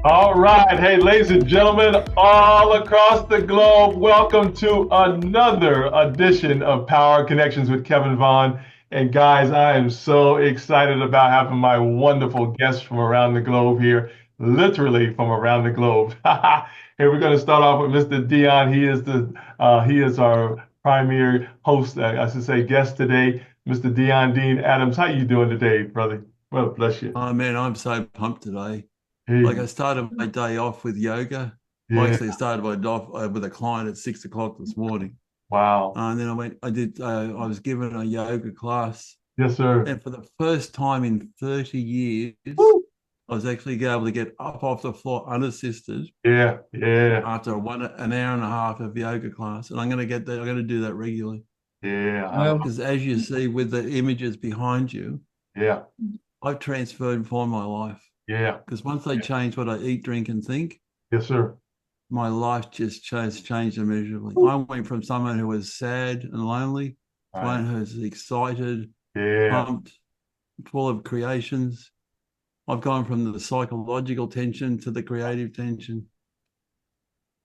All right. Hey, ladies and gentlemen, all across the globe, welcome to another edition of Power Connections with Kevin Vaughn. And guys, I am so excited about having my wonderful guests from around the globe here, literally from around the globe. Here we're going to start off with Mr. Deon. He is our primary host, I should say, guest today. Mr. Deon Dean Adams, how you doing today, brother? Well, bless you. Oh man, I'm so pumped today. Like Hey, I started my day off with yoga. Well, yeah, actually, I started my day off with a client at 6 o'clock this morning. wow. And then I was given a yoga class. Yes, sir. And for the first time in 30 years, Woo! I was actually able to get up off the floor unassisted Yeah, yeah, after an hour and a half of yoga class. And I'm going to do that regularly. yeah. Because as you see with the images behind you, Yeah, I've transferred for my life. yeah. Because once I change what I eat, drink, and think, Yes, sir. my life just changed immeasurably. Woo! I went from someone who was sad and lonely to Right. one who's excited, Yeah. pumped, full of creations. I've gone from the psychological tension to the creative tension.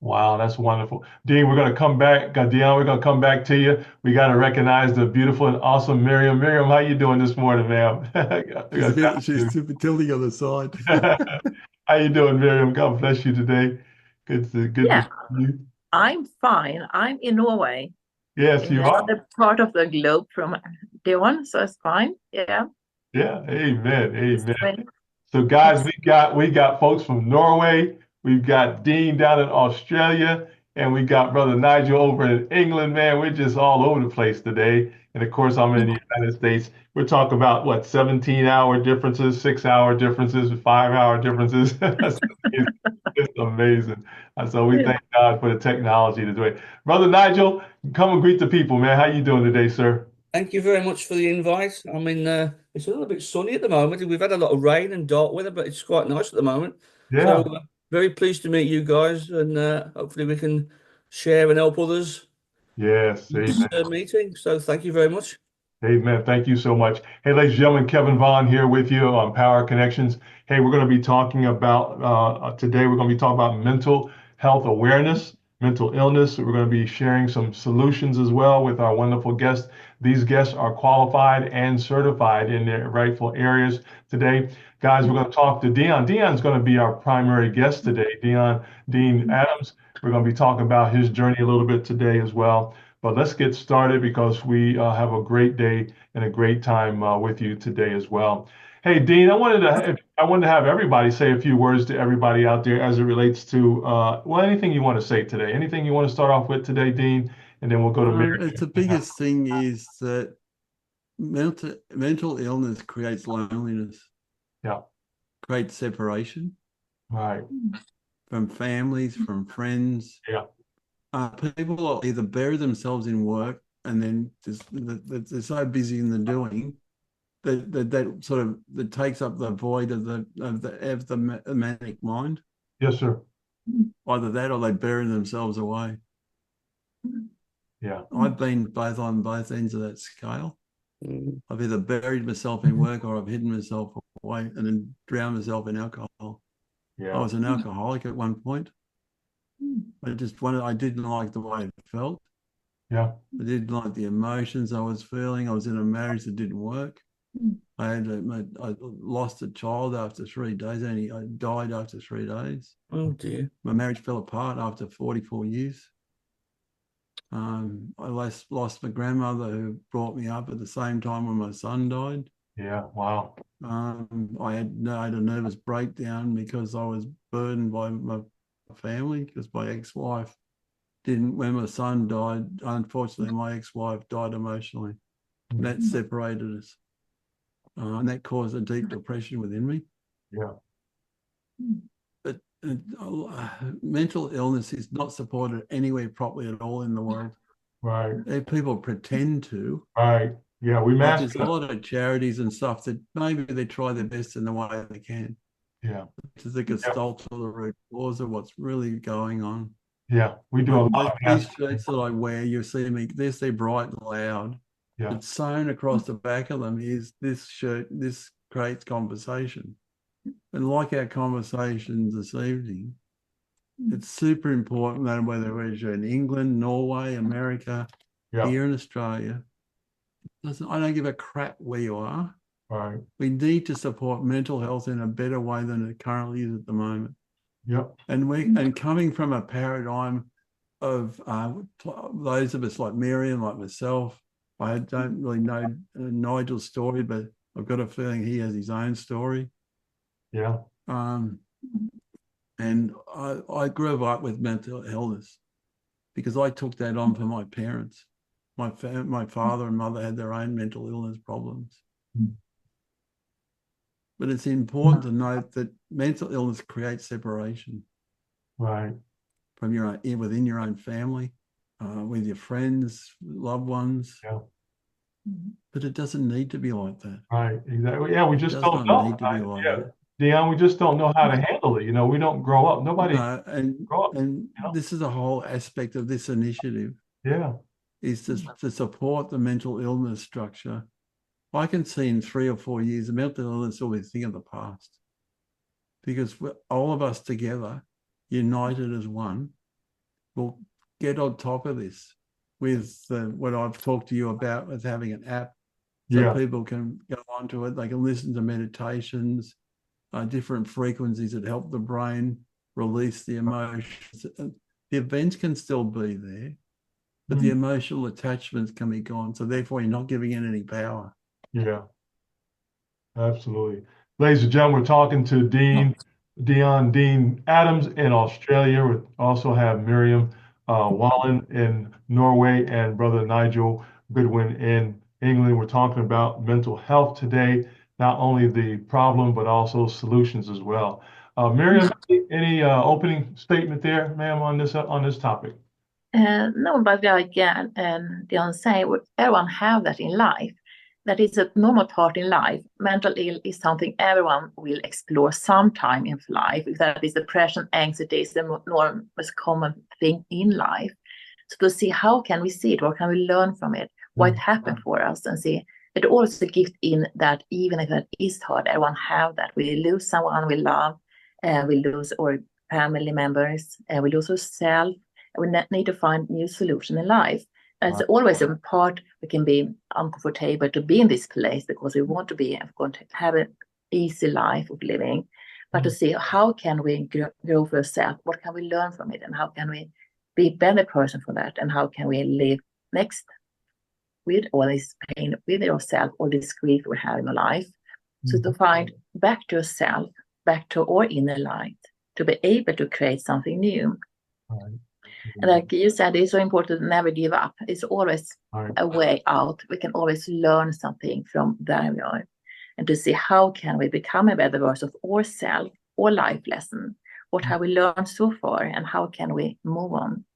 Wow, that's wonderful. Dean, we're gonna come back. Deon, we're gonna come back to you. We gotta recognize the beautiful and awesome Miriam. Miriam, how you doing this morning, ma'am? We She's a gotta bit, shout she's you. super tilting on the side. How you doing, Miriam? God bless you today. Good to Yeah, see you. I'm fine. I'm in Norway, Yes, in you are. another part of the globe from Deon, so it's fine. Yeah, Yeah. Amen. it's Amen. fine. So guys, It's we got folks from Norway, we've got Dean down in Australia, and we got brother Nigel over in England, man. We're just all over the place today. And of course, I'm in the United States. We're talking about what, 17-hour differences, 6-hour differences, 5-hour differences. It's amazing. And so we yeah. thank God for the technology to do it. Brother Nigel, come and greet the people, man. How you doing today, sir? Thank you very much for the invite. I mean, it's a little bit sunny at the moment. We've had a lot of rain and dark weather, but it's quite nice at the moment. So, Yeah. very pleased to meet you guys, and hopefully we can share and help others Yes. in this Amen. meeting. So, thank you very much. Amen. Thank you so much. Hey, ladies and gentlemen, Kevin Vaughn here with you on Power Connections. Hey, we're going to be talking about today, we're going to be talking about mental health awareness, mental illness. We're going to be sharing some solutions as well with our wonderful guests. These guests are qualified and certified in their rightful areas today. Guys, we're going to talk to Deon. Deon's going to be our primary guest today. Dean Adams. We're going to be talking about his journey a little bit today as well. But let's get started because we have a great day and a great time with you today as well. Hey, Dean, I wanted to have everybody say a few words to everybody out there as it relates to well, anything you want to say today. Anything you want to start off with today, Dean, and then we'll go to Mary. It's the biggest thing is that mental illness creates loneliness, Yeah, creates separation right. from families, from friends. Yeah, People either bury themselves in work and then they're so busy in the doing that sort of that takes up the void of the manic mind. yes, sir. Either that or they bury themselves away. Yeah, I've been both on both ends of that scale. Mm. I've either buried myself in work or I've hidden myself away and then drowned myself in alcohol. I yeah, was an alcoholic at one point. I didn't like the way it felt. yeah. I didn't like the emotions I was feeling. I was in a marriage that didn't work. I lost a child after 3 days. I died after 3 days. Oh dear. My marriage fell apart after 44 years. I lost my grandmother who brought me up at the same time when my son died. Yeah, wow. I had a nervous breakdown because I was burdened by my family because my ex-wife didn't, when my son died, unfortunately, my ex-wife died emotionally. That separated us. And that caused a deep depression within me. Yeah, But mental illness is not supported anywhere properly at all in the world. right, People pretend to. right. Yeah, we Like master there's a that. lot of charities and stuff that maybe they try their best in the way they can Yeah, to the yeah, gestalt or the root cause of what's really going on. yeah. We do a Like lot those of mastering. t-shirts that I wear, you see me, they're bright and loud. Yeah, But sewn across the back of them is this shirt, this creates conversation. And like our conversations this evening, it's super important that whether you're in England, Norway, America, Yeah. here in Australia, I don't give a crap where you are. Right. We need to support mental health in a better way than it currently is at the moment. Yep. And coming from a paradigm of those of us like Miriam, like myself, I don't really know Nigel's story, but I've got a feeling he has his own story. Yeah. And I grew up with mental illness because I took that on for my parents. My father and mother had their own mental illness problems. But it's important to note that mental illness creates separation. Right. From within your own family, with your friends, loved ones. Yeah. But it doesn't need to be like that. Right. Exactly. Yeah. We just does don't not know. need to be like Yeah. that. Deon, we just don't know how to handle it. We don't grow up. Nobody grow up. And this is a whole aspect of this initiative Yeah. is to support the mental illness structure. I can see in 3 or 4 years, the mental illness will be a thing of the past because all of us together, united as one, will get on top of this with what I've talked to you about with having an app so people can go onto it. They can listen to meditations, different frequencies that help the brain release the emotions. The events can still be there, but the emotional attachments can be gone. So therefore, you're not giving it any power. Yeah. Absolutely. Ladies and gentlemen, we're talking to Deon Adams in Australia. We also have Miriam Wallen in Norway and Brother Nigel Goodwin in England. We're talking about mental health today, not only the problem, but also solutions as well. Miriam, any opening statement there, ma'am, on this topic? No, but again, Deon say everyone have that in life. That is a normal part in life. Mental ill is something everyone will explore sometime in life. If that is depression, anxiety is the most common thing in life. So to see how can we see it, what can we learn from it, what happened for us, and see it also gives in that even if it is hard, everyone have that. We lose someone we love, we lose our family members, we lose ourselves. We need to find new solution in life. It's always a part we can be uncomfortable to be in this place because we want to be, of course, have an easy life of living, but to see how can we grow for ourselves, what can we learn from it, and how can we be a better person for that, and how can we live next with all this pain, with yourself, all this grief we have in our life. So to find back to yourself, back to our inner light, to be able to create something new. And like you said, it's so important to never give up. It's always a way out. We can always learn something from where we are, and to see how can we become a better version of ourselves, or life lesson. What have we learned so far, and how can we move on?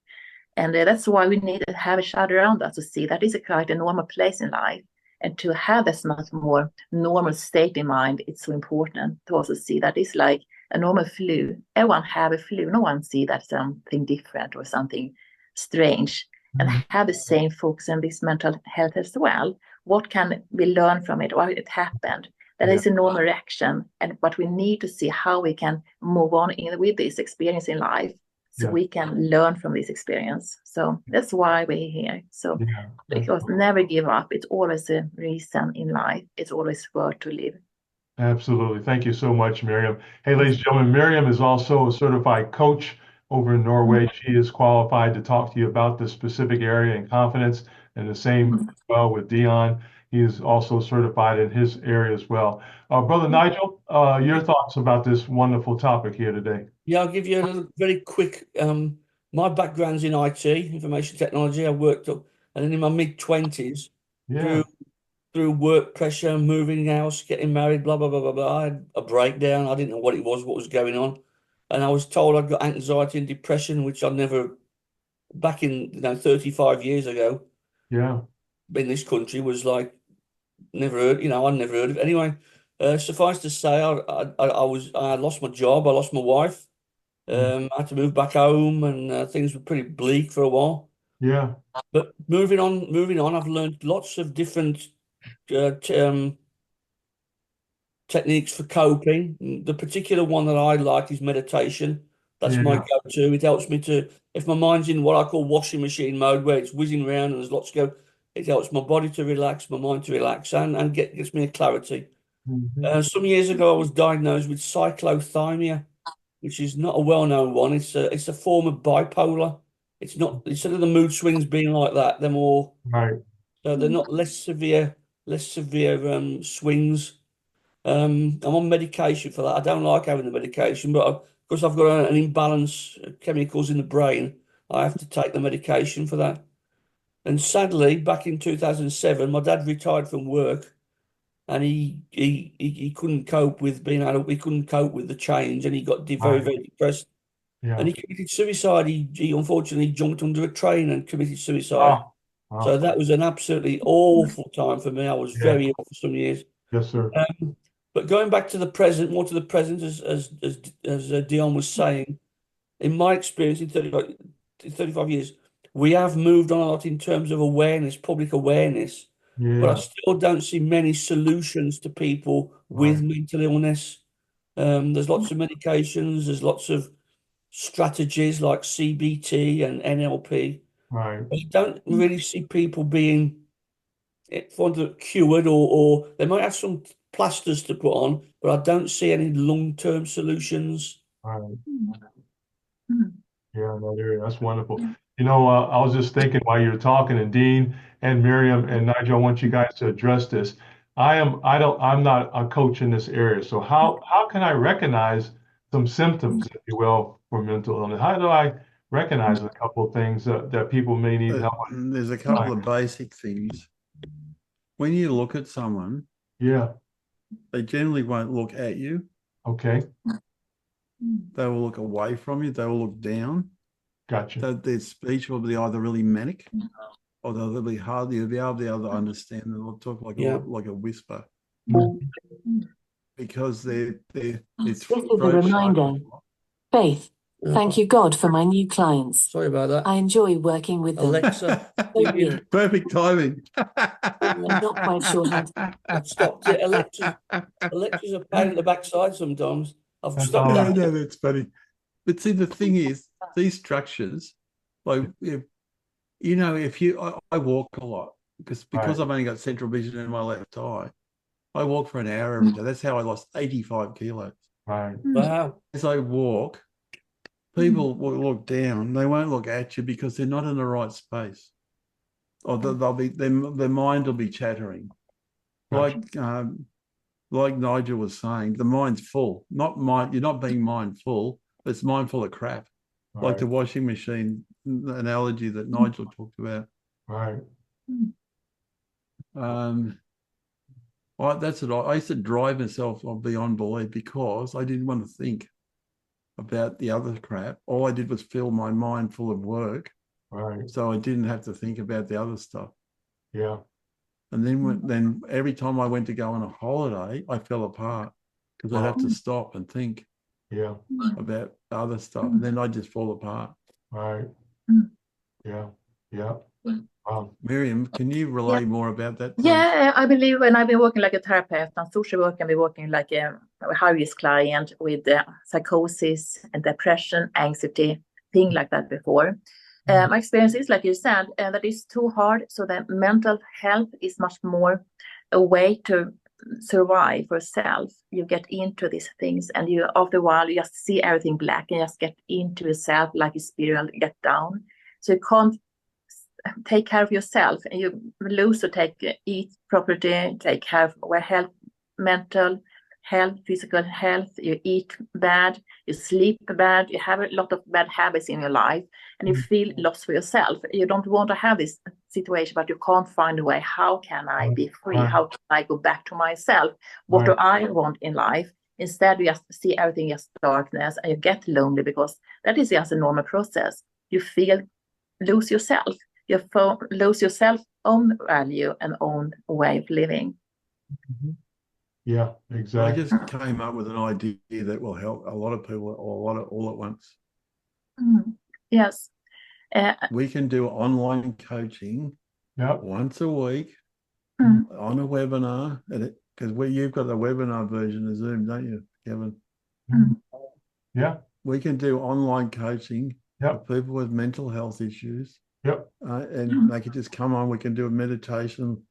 And that's why we need to have each other around us to see that is quite a normal place in life. And to have this much more normal state in mind, it's so important to also see that it's like a normal flu. Everyone have a flu. No one see that something different or something strange. And have the same focus on this mental health as well. What can we learn from it? Why it happened? That is a normal reaction. But we need to see how we can move on with this experience in life. So we can learn from this experience. So that's why we're here. So because never give up. It's always a reason in life. It's always worth to live. Absolutely. Thank you so much, Miriam. Hey, ladies and gentlemen, Miriam is also a certified coach over in Norway. She is qualified to talk to you about this specific area in confidence, and the same as well with Deon. He is also certified in his area as well. Brother Nigel, your thoughts about this wonderful topic here today? Yeah, I'll give you a little, very quick. My background's in IT, information technology. I worked up, and then in my mid-20s, through work pressure, moving house, getting married, blah blah blah blah blah, I had a breakdown. I didn't know what it was, what was going on, and I was told I'd got anxiety and depression, which I never, back in 35 years ago, in this country was like never heard. I never heard of it. Anyway, suffice to say, I lost my job, I lost my wife. I had to move back home, and things were pretty bleak for a while. Yeah. But moving on, I've learned lots of different techniques for coping. The particular one that I like is meditation. That's my Yeah. go-to. It helps me to, if my mind's in what I call washing machine mode, where it's whizzing around and there's lots to go, it helps my body to relax, my mind to relax, and gets me a clarity. Mhm. Some years ago, I was diagnosed with cyclothymia, which is not a well-known one. It's a form of bipolar. It's not, instead of the mood swings being like that, they're more, Right. so they're not less severe swings. I'm on medication for that. I don't like having the medication, but because I've got an imbalance of chemicals in the brain, I have to take the medication for that. And sadly, back in 2007, my dad retired from work, and he couldn't cope with he couldn't cope with the change, and he got very, Right. very depressed, Yeah. and he committed suicide. He unfortunately jumped under a train and committed suicide. Wow. Wow. So that was an absolutely awful time for me. I was Yeah. very ill for some years. Yes, sir. But going back to the present, more to the present, as Deon was saying, in my experience in 35 years, we have moved on a lot in terms of awareness, public awareness, but I Yeah. still don't see many solutions to people with Right. mental illness. There's lots of medications, there's lots of strategies like CBT and NLP. Right. I don't really see people being cured, or they might have some plasters to put on, but I don't see any long-term solutions. Right. Mm. Yeah, no, that's wonderful. You know, I was just thinking while you were talking, and Dean and Miriam and Nigel, I want you guys to address this. I'm not a coach in this area. So how can I recognize some symptoms, if you will, for mental illness? How do I recognize a couple of things that people may need help with? There's a couple of basic things. When you look at someone, Yeah. they generally won't look at you. Okay. They will look away from you. They will look down. Gotcha. Their speech will be either really manic, or they'll be hard. You'll be able to understand them. They'll talk like a whisper, because their This is a reminder. Faith, thank you God for my new clients. Sorry about that. I enjoy working with them. Alexa, So weird. Perfect timing. I'm not quite sure how to. I've stopped it. Alexa's a pain in the backside sometimes. I've That's stopped all Yeah, right. that. no, that's funny. But see, the thing is, these structures, like if I walk a lot because Right. I've only got central vision in my left eye. I walk for an hour every day. That's how I lost 85 kilos. Right. Wow. As I walk, people will look down. They won't look at you because they're not in the right space, or their mind will be chattering. Gotcha. Like Nigel was saying, the mind's full. You're not being mindful. It's mindful of crap. Like Right. the washing machine analogy that Nigel talked about. Right. That's it. I used to drive myself beyond belief because I didn't want to think about the other crap. All I did was fill my mind full of work, Right. so I didn't have to think about the other stuff. Yeah. And then every time I went to go on a holiday, I fell apart because I'd have to stop and think Yeah. about other stuff, and then I'd just fall apart. Right. Yeah. Yeah. Miriam, can you relay more about that, please? Yeah, I believe when I've been working like a therapist and social work, and been working like a high-risk client with psychosis and depression, anxiety, things like that before. My experience is, like you said, that it's too hard. So that mental health is much more a way to survive for self. You get into these things, and you after a while you just see everything black and just get into yourself like a spiral, get down. So you can't take care of yourself, and you lose to eat properly, take care of health, mental health, physical health. You eat bad, you sleep bad, you have a lot of bad habits in your life, and you feel lost for yourself. You don't want to have this situation, but you can't find a way. How can I be free? How can I go back to myself? What do I want in life? Instead, you just see everything as darkness, and you get lonely, because that is just a normal process. You lose yourself. You lose yourself, own value and own way of living. Yeah, exactly. I just came up with an idea that will help a lot of people, all at once. Yes. We can do online coaching once a week on a webinar because you've got the webinar version of Zoom, don't you, Kevin? Yeah. We can do online coaching Yep. for people with mental health issues. Yep. And they could just come on. We can do a meditation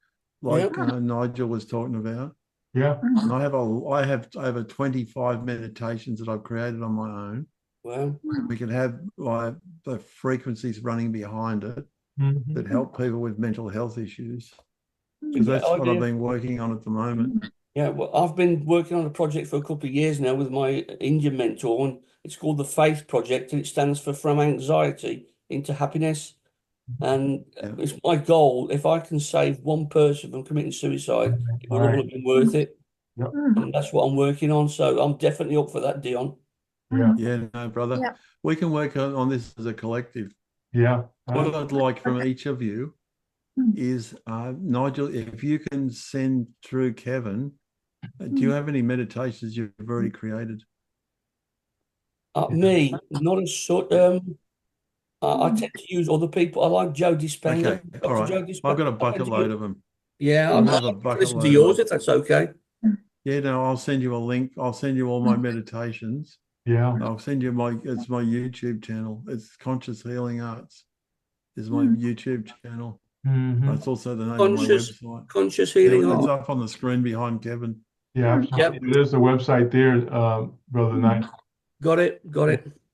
like Nigel was talking about. Yeah. And I have over 25 meditations that I've created on my own. Wow. We can have like the frequencies running behind it that help people with mental health issues. Because that's what I've been working on at the moment. Yeah, well, I've been working on a project for a couple of years now with my Indian mentor, and it's called the Faith Project, and it stands for From Anxiety into Happiness. And it's my goal, if I can save one person from committing suicide, it will all have been worth it. Yep. And that's what I'm working on. So I'm definitely up for that, Deon. Yeah, no, brother. We can work on this as a collective. Yeah. What I'd like from each of you is, Nigel, if you can send through Kevin, do you have any meditations you've already created? Me, not as sort. I tend to use other people. I like Joe Dispenza. Okay, all right. I've got a bucket load of them. Yeah, I'll I'll have a bucket listen to load. yours if that's okay. Yeah, no, I'll send you a link. I'll send you all my meditations. Yeah. I'll send you it's my YouTube channel. It's Conscious Healing Arts is my YouTube channel. That's also the name of my website. Conscious Healing It's Arts. up on the screen behind Kevin. Yeah, absolutely. There's the website there, Brother Nigel. Got it.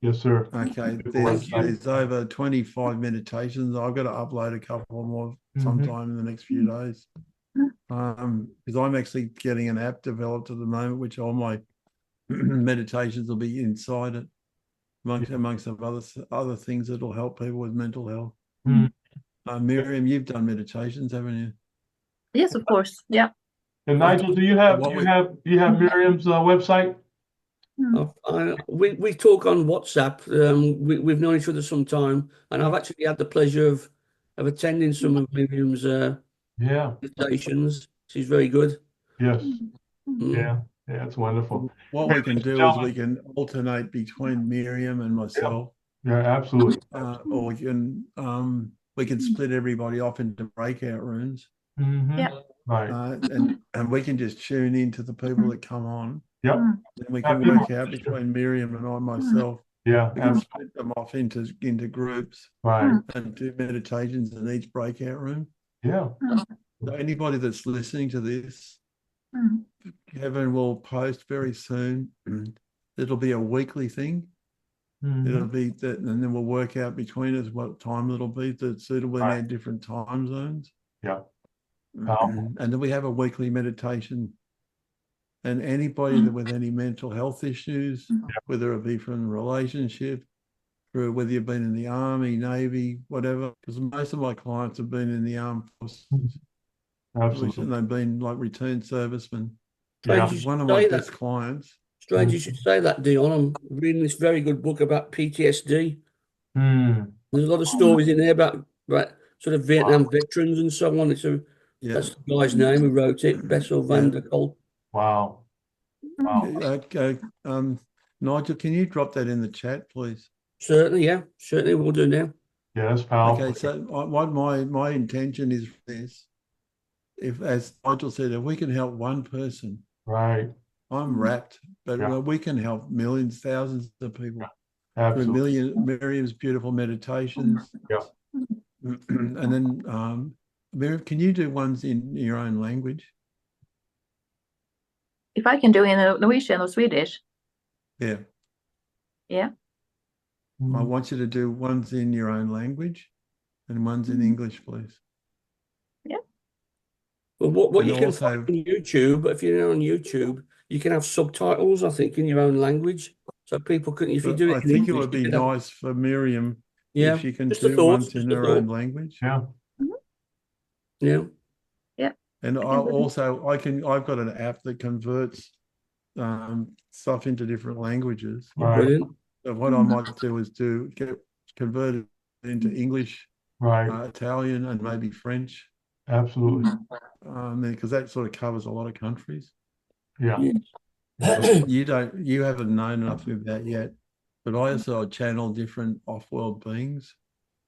Yes, sir. Okay, there's over 25 meditations. I've got to upload a couple more sometime in the next few days. Because I'm actually getting an app developed at the moment, which all my meditations will be inside it, amongst some other things that will help people with mental health. Miriam, you've done meditations, haven't you? Yes, of course. Yeah. And Nigel, do you have Miriam's website? We talk on WhatsApp. We've known each other some time, and I've actually had the pleasure of attending some of Miriam's meditations. She's very good. Yes. Yeah, it's wonderful. What we can do is we can alternate between Miriam and myself. Yeah, absolutely. Or we can split everybody off into breakout rooms. Right. And we can just tune into the people that come on. Yep. Then we can work out between Miriam and myself. Yeah. We can split them off into groups. Right. And do meditations in each breakout room. Yeah. So anybody that's listening to this, Kevin will post very soon. It'll be a weekly thing. It'll be that, and then we'll work out between us what time it'll be that's suitable in our different time zones. Yeah. And then we have a weekly meditation. And anybody that with any mental health issues, whether it be from a relationship, or whether you've been in the Army, Navy, whatever, because most of my clients have been in the armed forces. Absolutely. And they've been like returned servicemen. Yeah. One of my best clients. Strange you should say that, Deon. I'm reading this very good book about PTSD. There's a lot of stories in there about sort of Vietnam veterans and so on. That's the guy's name who wrote it, Bessel van der Kolk. Wow. Okay. Nigel, can you drop that in the chat, please? Certainly, yeah. Certainly we'll do now. Yeah, that's powerful. Okay, so my intention is this. If, as Nigel said, if we can help one person, right, I'm wrapped, but we can help millions, thousands of people. Absolutely. Miriam's beautiful meditations. Yeah. And then, Miriam, can you do ones in your own language? If I can do in Norwegian or Swedish? Yeah. Yeah. I want you to do ones in your own language and ones in English, please. Yeah. Well, what you can find on YouTube, if you're on YouTube, you can have subtitles, I think, in your own language. So people can, if you do it in English, it would be nice for Miriam if she can just do ones in her own language. Yeah. Yeah. Yeah. And I've got an app that converts stuff into different languages. Right. So what I might do is convert it into English, Italian, and maybe French. Absolutely. Because that sort of covers a lot of countries. Yeah. You haven't known enough about yet, but I also channel different off-world beings,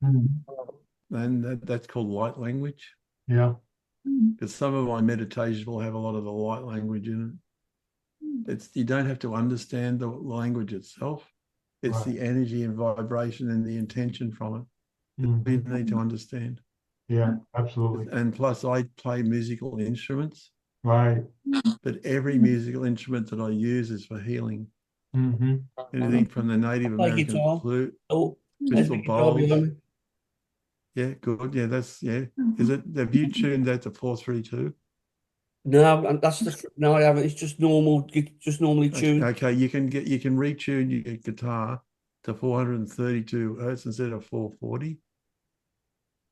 and that's called light language. Yeah. because some of my meditations will have a lot of the light language in it. You don't have to understand the language itself. It's Right. the energy and vibration and the intention from it that we need to understand. Yeah, absolutely. And plus, I play musical instruments, Right. but every musical instrument that I use is for healing. Mm-hmm. Anything from the Native Play American guitar. flute, Oh, crystal guitar bowls. behind me. Yeah, good. Yeah, that's Is it? Have you tuned that to 432? No, and that's no, I haven't. It's just normal, just normally tuned. Okay, you can retune your guitar to 432 hertz instead of 440.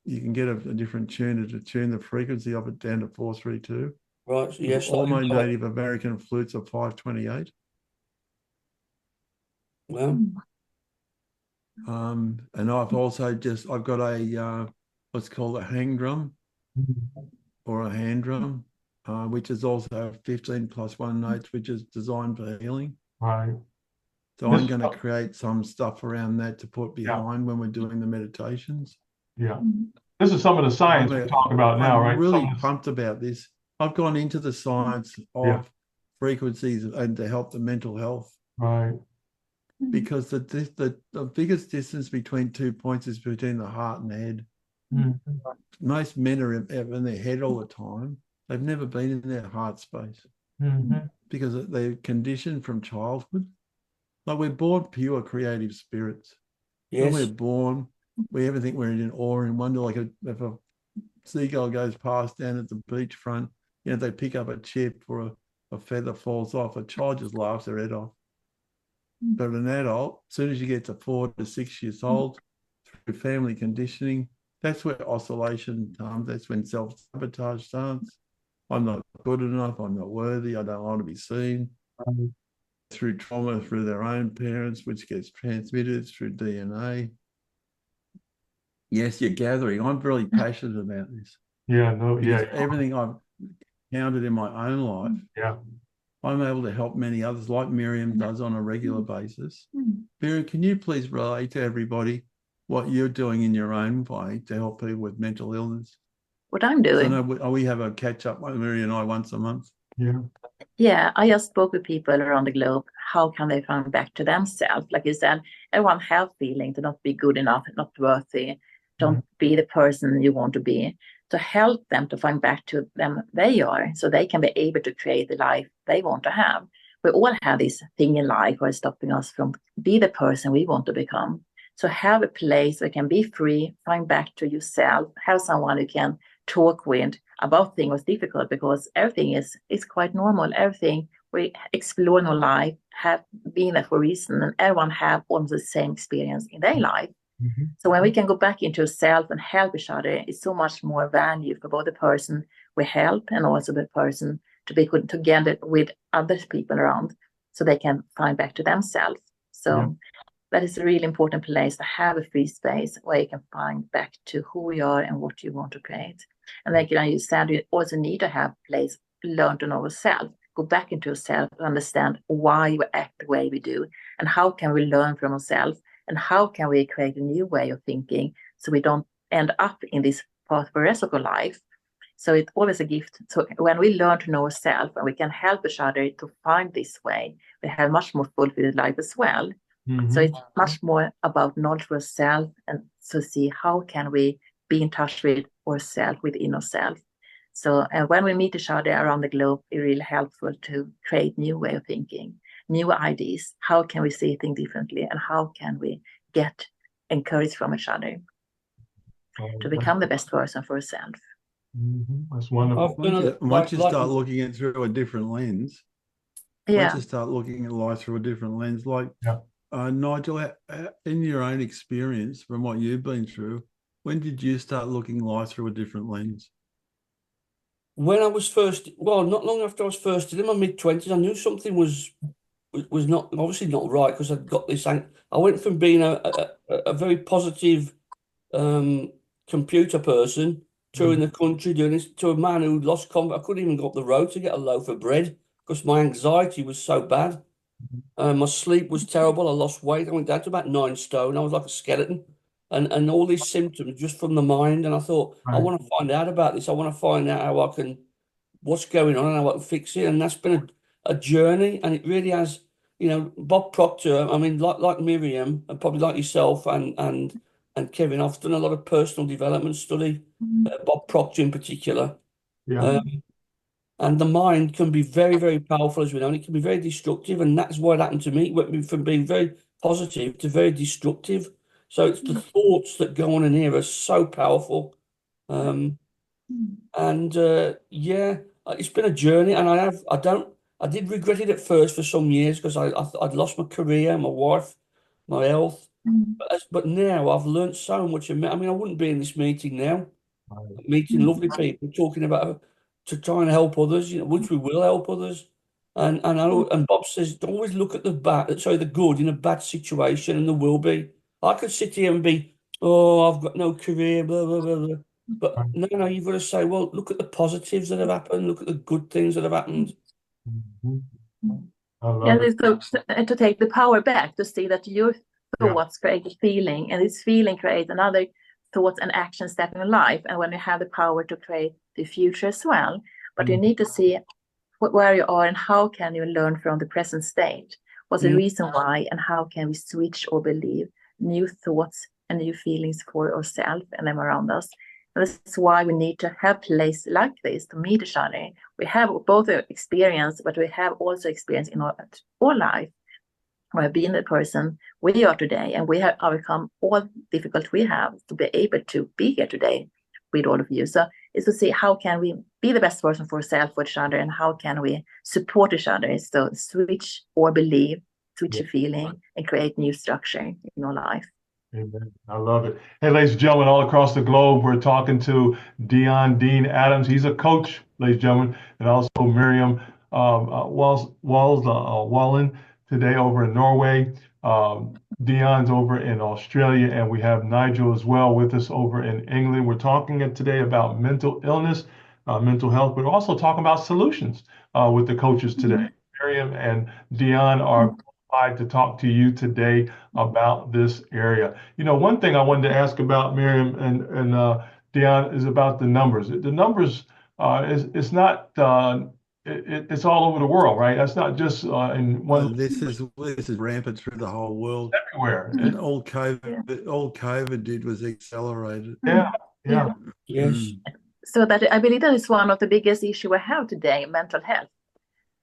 You can get a different tuner to tune the frequency of it down to 432. Right. So yes. All my Native American flutes are 528. Well, And I've got a what's called a hang drum or a hand drum, which is also 15 plus 1 notes, which is designed for healing. Right. So I'm going to create some stuff around that to put behind when we're doing the meditations. Yeah. This is some of the science we're talking about now, right? I'm really pumped about this. I've gone into the science of frequencies and to help the mental health. Right. Because the biggest distance between 2 points is between the heart and the head. Mm-hmm. Most men are in their head all the time. They've never been in their heart space because they're conditioned from childhood. Like we're born pure creative spirits. yes. When we're born, we ever think we're in awe and wonder, like if a seagull goes past down at the beachfront, they pick up a chip or a feather falls off, a child just laughs their head off. But an adult, as soon as you get to 4 to 6 years old, through family conditioning, that's where oscillation comes. That's when self-sabotage starts. I'm not good enough. I'm not worthy. I don't want to be seen. Through trauma, through their own parents, which gets transmitted through DNA. Yes, you're gathering. I'm really passionate about this. Yeah, no, because everything I've encountered in my own life, I'm able to help many others, like Miriam does on a regular basis. Miriam, can you please relate to everybody what you're doing in your own way to help people with mental illness? What I'm doing? So we have a catch up, Miriam and I, once a month. Yeah, I just spoke with people around the globe. How can they find back to themselves? Like you said, everyone have feeling to not be good enough, not worthy, don't be the person you want to be. To help them to find back to them they are, so they can be able to create the life they want to have. We all have this thing in life where it's stopping us from be the person we want to become. So have a place where you can be free, find back to yourself, have someone you can talk with about things was difficult, because everything is quite normal. Everything we explore in our life have been there for a reason, and everyone have almost the same experience in their life. So when we can go back into self and help each other, it's so much more value for both the person we help and also the person to be good together with other people around, so they can find back to themselves. So that is a really important place, to have a free space where you can find back to who you are and what you want to create. And like you said, you also need to have a place, learn to know yourself, go back into yourself, understand why we act the way we do, and how can we learn from ourselves, and how can we create a new way of thinking so we don't end up in this path for the rest of our life. So it's always a gift. So when we learn to know ourselves and we can help each other to find this way, we have much more fulfilled life as well. So it's much more about knowledge for ourselves, and so see how can we be in touch with ourselves, within ourselves. So when we meet each other around the globe, it's really helpful to create new way of thinking, new ideas. How can we see things differently, and how can we get encouraged from each other to become the best person for ourselves? That's wonderful. Once you start looking at it through a different lens, once you start looking at life through a different lens, like Nigel, in your own experience from what you've been through, when did you start looking life through a different lens? When I was first, well, not long after I was first in my mid-20s, I knew something was not obviously not right, because I'd got this. I went from being a very positive computer person, touring the country doing this, to a man who lost confidence. I couldn't even go up the road to get a loaf of bread because my anxiety was so bad. My sleep was terrible. I lost weight. I went down to about 9 stone. I was like a skeleton. and all these symptoms just from the mind. And I thought, I Right. want to find out about this. I want to find out how I can, what's going on and how I can fix it. And that's been a journey, and it really has. You know, Bob Proctor. I mean, like Miriam, and probably like yourself and Kevin. I've done a lot of personal development study. Bob Proctor in particular. Yeah. And the mind can be very, very powerful, as we know, and it can be very destructive. And that's what happened to me. It went from being very positive to very destructive. So it's the thoughts that go on in here are so powerful. Yeah, it's been a journey, and I did regret it at first for some years because I'd lost my career, my wife, my health. But now I've learned so much. I mean, I wouldn't be in this meeting now, meeting lovely people, talking about to try and help others, you know, which we will help others. And Bob says, don't always look at the good in a bad situation, and there will be. I could sit here and be, oh, I've got no career, blah, blah, blah, blah. But no, you've got to say, well, look at the positives that have happened, look at the good things that have happened. I love it. To take the power back, to see that your thoughts create a feeling, and this feeling creates another thoughts and action step in life. And when you have the power to create the future as well, but you need to see where you are and how can you learn from the present state. What's the reason why, and how can we switch or believe new thoughts and new feelings for ourselves and them around us. And that's why we need to have places like this to meet each other. We have both experience, but we have also experience in our life. We have been the person we are today, and we have overcome all difficult we have to be able to be here today with all of you. So it's to see how can we be the best person for ourselves, for each other, and how can we support each other. So switch or believe, switch a feeling, and create new structure in our life. Amen. I love it. Hey, ladies and gentlemen, all across the globe, we're talking to Dean Adams. He's a coach, ladies and gentlemen, and also Miriam Wallen today over in Norway. Deon's over in Australia, and we have Nigel as well with us over in England. We're talking today about mental illness, mental health, but we're also talking about solutions with the coaches today. Miriam and Deon are to talk to you today about this area. You know, one thing I wanted to ask about Miriam and Deon is about the numbers. The numbers it's not it's all over the world, right? That's not just in one. This is rampant through the whole world. Everywhere. And all COVID did was accelerate it. Yeah. Yes. So that I believe that is one of the biggest issues we have today, mental health.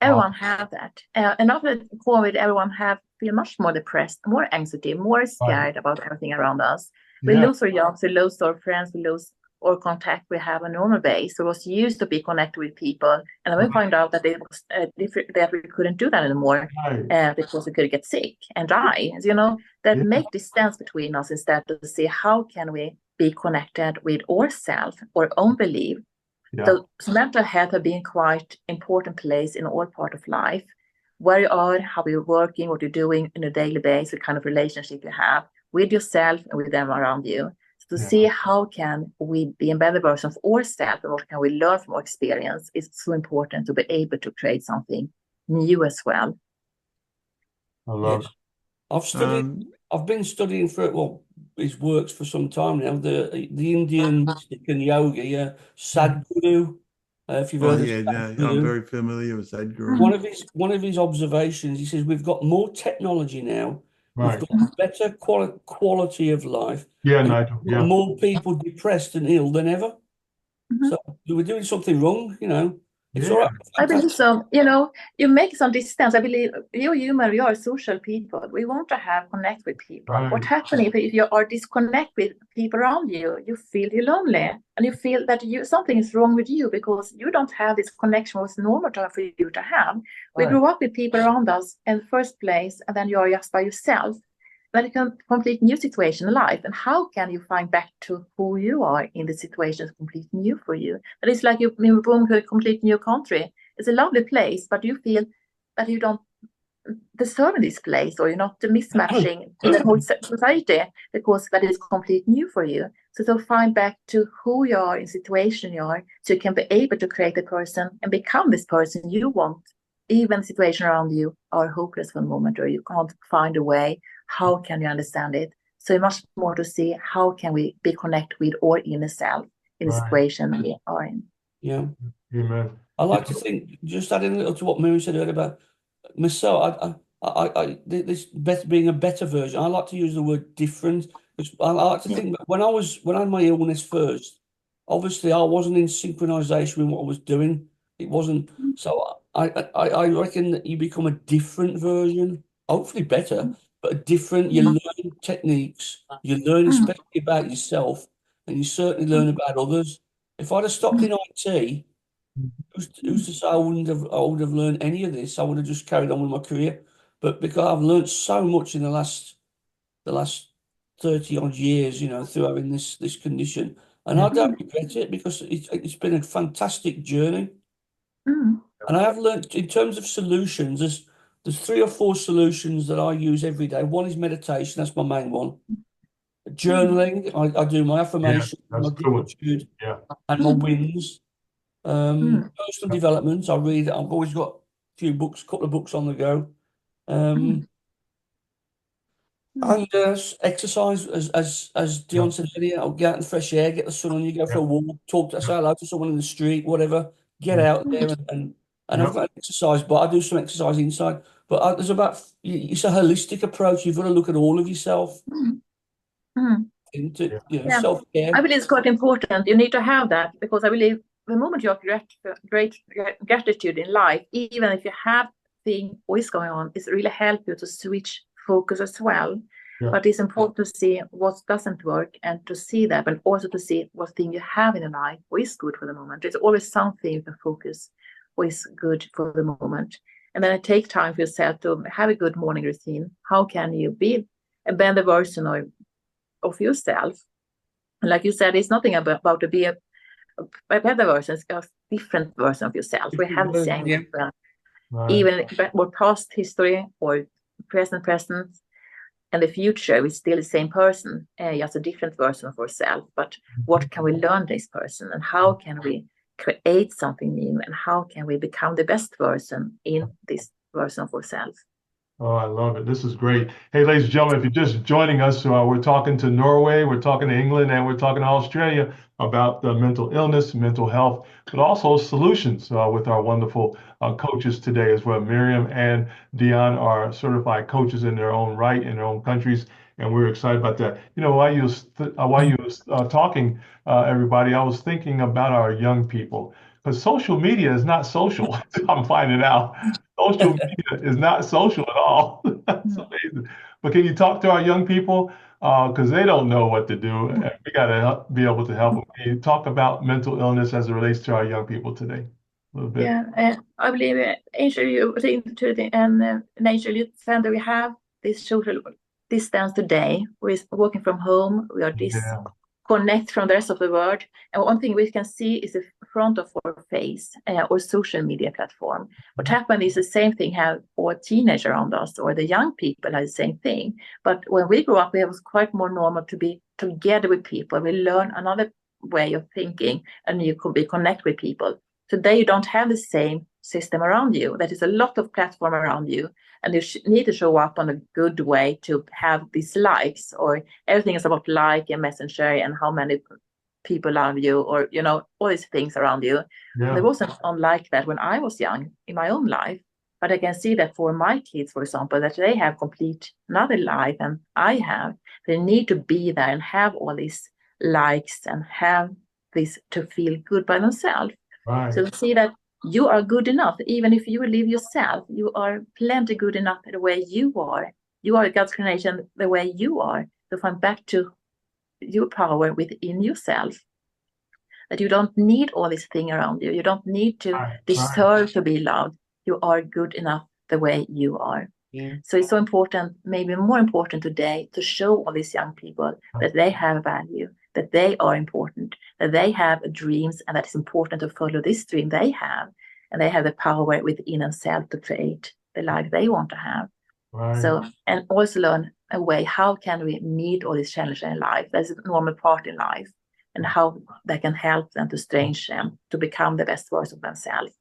Everyone have that. And after COVID, everyone feel much more depressed, more anxiety, more scared about everything around us. We lose our jobs, we lose our friends, we lose our contact we have on a normal base. So it was used to be connected with people. And then we find out that it was that we couldn't do that anymore because we could get sick and die. You know, that make distance between us instead to see how can we be connected with ourselves, our own belief. So mental health has been quite important place in all part of life. Where you are, how you're working, what you're doing on a daily basis, what kind of relationship you have with yourself and with them around you. So to see how can we be a better version of ourselves and what can we learn from our experience is so important to be able to create something new as well. I love it. I've been studying his works for some time now. The Indian mystic and yogi, Sadhguru. If you've heard of Sadhguru. I'm very familiar with Sadhguru. One of his observations, he says, we've got more technology now. We've got better quality of life. Yeah, Nigel. Yeah. More people depressed and ill than ever. So we're doing something wrong, you know. It's all right. I believe so. You know, you make some distance. I believe you human, we are social people. We want to connect with people. What happens if you are disconnect with people around you? You feel you're lonely, and you feel that something is wrong with you because you don't have this connection was normal for you to have. We grew up with people around us in the first place, and then you are just by yourself. Then it can complete new situation in life. And how can you find back to who you are in the situation is completely new for you? But it's like you move to a complete new country. It's a lovely place, but you feel that you don't deserve this place, or you're not mismatching in the whole society because that is completely new for you. So to find back to who you are in situation you are, so you can be able to create a person and become this person you want. Even the situation around you are hopeless for a moment, or you can't find a way. How can you understand it? So much more to see how can we be connected with our inner self in the Right. situation we are in. Yeah. Amen. I like to think, just adding a little to what Miriam said earlier about myself, this better, being a better version. I like to use the word different, because I like to think that when I had my illness first, obviously I wasn't in synchronization with what I was doing. It wasn't. So I reckon that you become a different version, hopefully better, but a different. You learn techniques, you learn especially about yourself, and you certainly learn about others. If I'd have stopped in IT, who's to say I would have learned any of this? I would have just carried on with my career. But because I've learned so much in the last 30 odd years, through having this condition, and I don't regret it, because it's been a fantastic journey. And I have learned, in terms of solutions, there's 3 or 4 solutions that I use every day. One is meditation, that's my main one. Journaling, I do my affirmations, that's my a good one. gratitude, Yeah. and my wins. Personal development, I read. I've always got a couple of books on the go. And exercise, as Deon said earlier, I'll get out in the fresh air, get the sun on you, go for a walk, say hello to someone in the street, whatever. Get out there and I've got exercise, but I do some exercise inside. But it's a holistic approach. You've got to look at all of yourself into self-care. I believe it's quite important. You need to have that, because I believe the moment you have great gratitude in life, even if you have things always going on, it's really help you to switch focus as well. But it's important to see what doesn't work and to see that, but also to see what thing you have in your life what is good for the moment. There's always something you can focus what is good for the moment. And then take time for yourself to have a good morning routine. How can you be a better version of yourself? And like you said, it's nothing about to be a better version, it's a different version of yourself. We have the same, even more past history or present, and the future, we're still the same person, just a different version of ourselves. But what can we learn this person, and how can we create something new, and how can we become the best version in this version of ourselves? Oh, I love it. This is great. Hey, ladies and gentlemen, if you're just joining us, we're talking to Norway, we're talking to England, and we're talking to Australia about mental illness, mental health, but also solutions with our wonderful coaches today as well. Miriam and Deon are certified coaches in their own right, in their own countries, and we're excited about that. While you was talking, everybody, I was thinking about our young people, because social media is not social. I'm finding out. Social media is not social at all. That's amazing. But can you talk to our young people? Because they don't know what to do. And we got to be able to help them. Can you talk about mental illness as it relates to our young people today? A little bit. Yeah, I believe, Angel, you Nigel, you said that we have this social distance today. We're working from home. We are disconnect from the rest of the world. And one thing we can see is the front of our face or social media platform. What happened is the same thing have our teenagers around us, or the young people are the same thing. But when we grew up, it was quite more normal to be together with people. We learn another way of thinking, and you could be connect with people. Today, you don't have the same system around you. There is a lot of platform around you, and you need to show up on a good way to have these likes, or everything is about like and messenger and how many people love you, or all these things around you. There wasn't unlike that when I was young in my own life, but I can see that for my kids, for example, that they have complete another life than I have. They need to be there and have all these likes and have this to feel good by themselves. Right. So see that you are good enough. Even if you live yourself, you are plenty good enough the way you are. You are God's creation the way you are. To find back to your power within yourself. That you don't need all this thing around you. You don't need to deserve to be loved. You are good enough the way you are. So it's so important, maybe more important today, to show all these young people that they have value, that they are important, that they have dreams, and that it's important to follow this dream they have, and they have the power within themselves to create the life they want to have. So, and also learn a way, how can we meet all these challenges in life? There's a normal part in life, and how that can help them to change them to become the best version of themselves.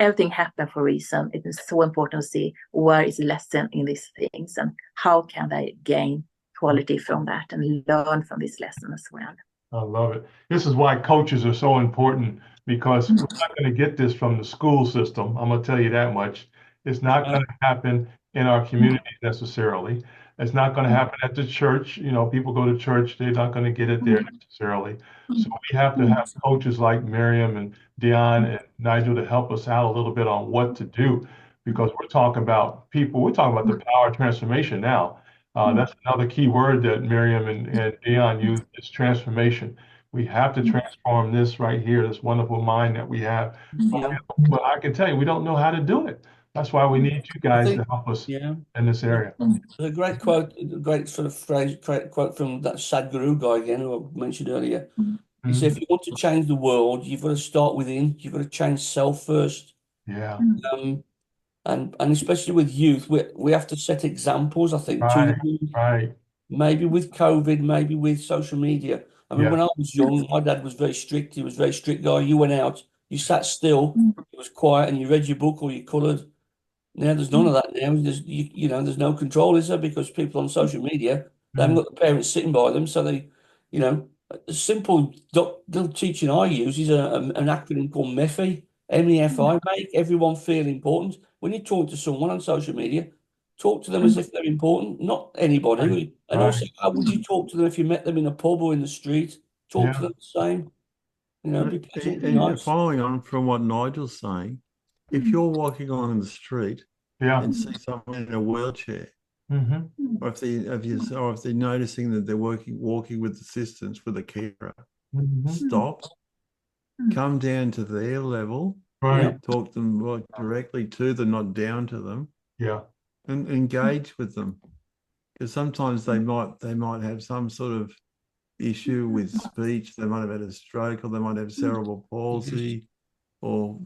Everything happens for a reason. It is so important to see where is the lesson in these things, and how can they gain quality from that and learn from this lesson as well. I love it. This is why coaches are so important, because we're not going to get this from the school system. I'm going to tell you that much. It's not going to happen in our communities necessarily. It's not going to happen at the church. You know, people go to church, they're not going to get it there necessarily. So we have to have coaches like Miriam and Deon and Nigel to help us out a little bit on what to do, because we're talking about people, we're talking about the power of transformation now. That's another key word that Miriam and Deon used, is transformation. We have to transform this right here, this wonderful mind that we have. But I can tell you, we don't know how to do it. That's why we need you guys to help us in this area. There's a great quote, a great sort of phrase, great quote from that Sadhguru guy again, who I mentioned earlier. He said, if you want to change the world, you've got to start within. You've got to change self first. Yeah. And especially with youth, we have to set examples, I think, to them. Right. Maybe with COVID, maybe with social media. I mean, when I was young, my dad was very strict. He was a very strict guy. You went out, you sat still, it was quiet, and you read your book or you coloured. Now there's none of that now. There's no control, is there? Because people on social media, they haven't got the parents sitting by them. So they, a simple little teaching I use is an acronym called MEFI, MEFI, make everyone feel important. When you talk to someone on social media, talk to them as if they're important, not anybody. Right. And also, how would you talk to them if you met them in a pub or in the street? Talk to them the same. Be pleasant, be nice. Following on from what Nigel's saying, if you're walking on in the street and see someone in a wheelchair, or if they're noticing that they're walking with assistance with a carer, stop, come down to their level, talk to them directly to them, not down to them, and engage with them, because sometimes they might have some sort of issue with speech. They might have had a stroke, or they might have cerebral palsy, or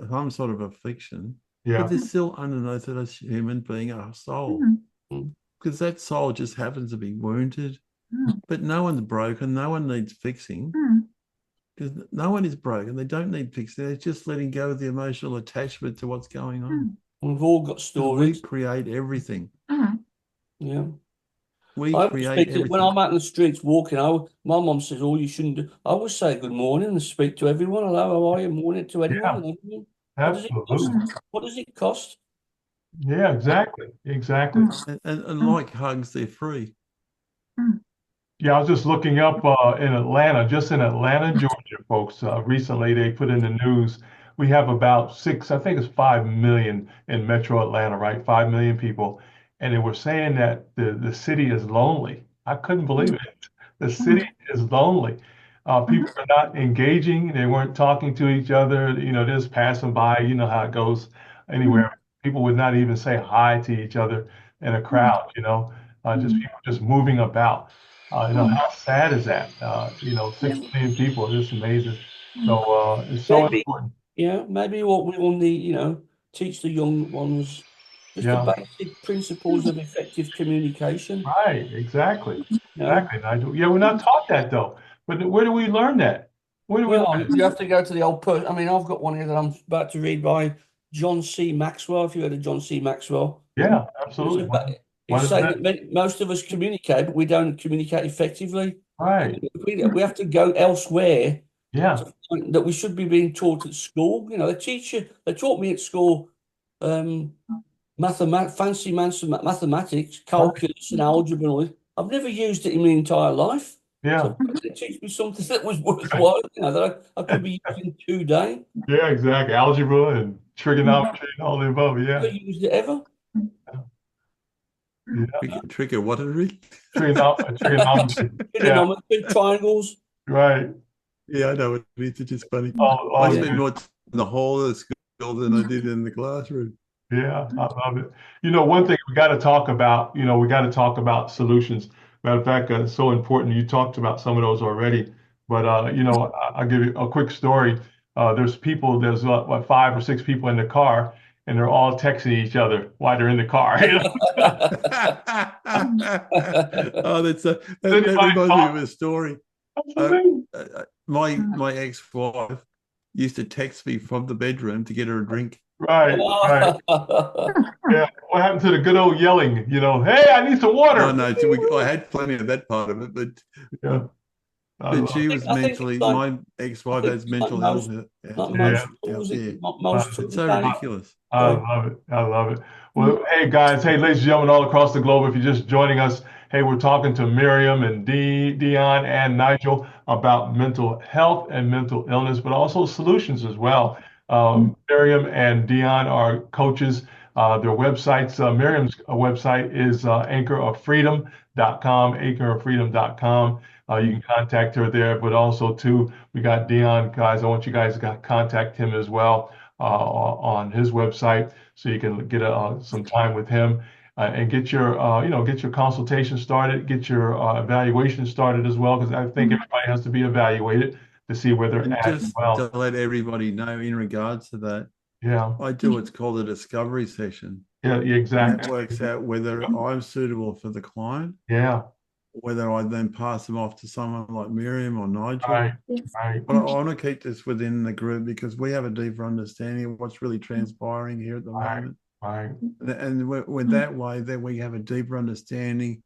some sort of affliction. But they're still underneath it a human being, a soul, because that soul just happens to be wounded. But no one's broken. No one needs fixing, because no one is broken. They don't need fixing. They're just letting go of the emotional attachment to what's going on. We've all got stories. We create everything. Yeah. We create everything. When I'm out in the streets walking, my mum says, "Oh, you shouldn't do." I always say good morning and speak to everyone. Hello, how are you? Morning to anyone. And everything. What does it cost? Yeah, exactly. And like hugs, they're free. Yeah, I was just looking up in Atlanta, Georgia, folks. Recently, they put in the news, we have about 5 million in Metro Atlanta, right? 5 million people. And they were saying that the city is lonely. I couldn't believe it. The city is lonely. People are not engaging. They weren't talking to each other. Just passing by. You know how it goes anywhere. People would not even say hi to each other in a crowd. Just people just moving about. How sad is that? 6 million people. It's amazing. So it's so important. Yeah, maybe what we all need, teach the young ones just the basic principles of effective communication. Right, exactly, Nigel. Yeah, we're not taught that though. But where do we learn that? Where do we learn it? You have to go to the old person. I mean, I've got one here that I'm about to read by John C. Maxwell. If you heard of John C. Maxwell. Yeah, absolutely. He's saying that most of us communicate, but we don't communicate effectively. Right. We have to go elsewhere. Yeah. That we should be being taught at school. They taught me at school fancy mathematics, calculus, and algebra and all this. I've never used it in my entire life. Yeah. So it teach me something that was worthwhile, that I could be using today. Yeah, exactly. Algebra and trigonometry and all the above. Yeah. Have you used it ever? Trigonometry. Trigonometry. Trigonometry, triangles. Right. Yeah, I know it's just funny. I spent more time in the hall of the school than I did in the classroom. Yeah, I love it. One thing we got to talk about, solutions. Matter of fact, it's so important. You talked about some of those already, but I'll give you a quick story. There's 5 or 6 people in the car, and they're all texting each other while they're in the car. Oh, that reminds me of a story. My ex-wife used to text me from the bedroom to get her a drink. Right, right. Yeah. What happened to the good old yelling? Hey, I need some water. No, I had plenty of that part of it, but Yeah. I but love she was I think it's mentally. like My I ex-wife think has it's like mental most, health like Yeah. most tools, out there. not most It's tools, so can. ridiculous. I love it. I love it. Well, hey guys, hey ladies and gentlemen all across the globe, if you're just joining us, hey, we're talking to Miriam and Deon and Nigel about mental health and mental illness, but also solutions as well. Miriam and Deon are coaches. Their websites, Miriam's website is anchoroffreedom.com. You can contact her there, but also too, we got Deon, guys. I want you guys to contact him as well on his website, so you can get some time with him and get your get your consultation started, get your evaluation started as well, because I think everybody has to be evaluated to see where they're And at as just well. to let everybody know in regards to that, Yeah, I do what's called a discovery session. yeah, And exactly. that works out whether I'm suitable for the client, Yeah, whether I then pass them off to someone like Miriam or Nigel. right, Yes. right, But I want to keep this within the group because we have a deeper understanding of what's really transpiring here at the right, moment. right, And we're that way that we have a deeper understanding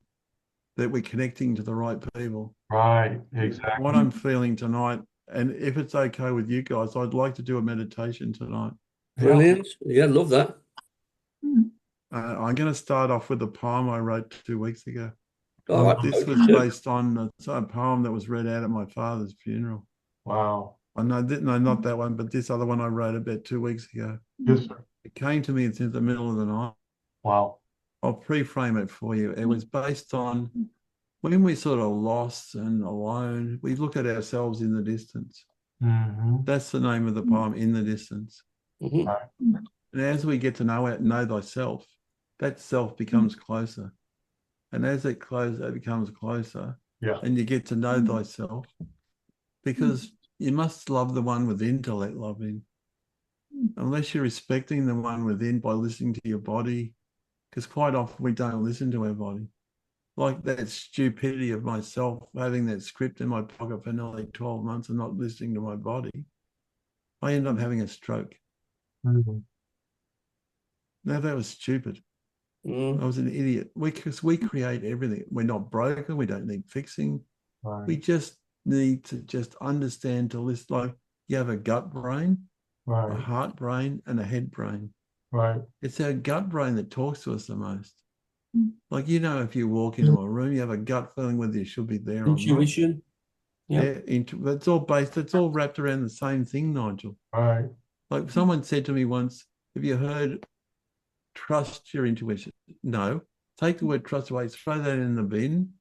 that we're connecting to the right people. right, What exactly. I'm feeling tonight, and if it's okay with you guys, I'd like to do a meditation tonight. Brilliant. Yeah, love that. I'm going to start off with a poem I wrote 2 weeks ago. All right. This was based on a poem that was read out at my father's funeral. Wow. No, not that one, but this other one I wrote about 2 weeks ago. Yes, sir. It came to me in the middle of the night. Wow. I'll pre-frame it for you. It was based on when we're sort of lost and alone, we look at ourselves in the distance. That's the name of the poem, In the Distance. Right. And as we get to know thyself, that self becomes closer. And as it becomes closer, Yeah. and you get to know thyself, because you must love the one within to let love in. Unless you're respecting the one within by listening to your body, because quite often we don't listen to our body. Like that stupidity of myself having that script in my pocket for nearly 12 months and not listening to my body, I ended up having a stroke. Now that was stupid. I was an idiot. Because we create everything. We're not broken. We don't need fixing. Right. We just need to just understand to list. Like you have a gut brain, a Right. heart brain, and a head brain. Right. It's our gut brain that talks to us the most. Like, if you walk into a room, you have a gut feeling whether you should be there or not. Intuition. Yeah. That's all wrapped around the same thing, Nigel. Right. Like someone said to me once, have you heard trust your intuition? No. Take the word trust away, throw that in the bin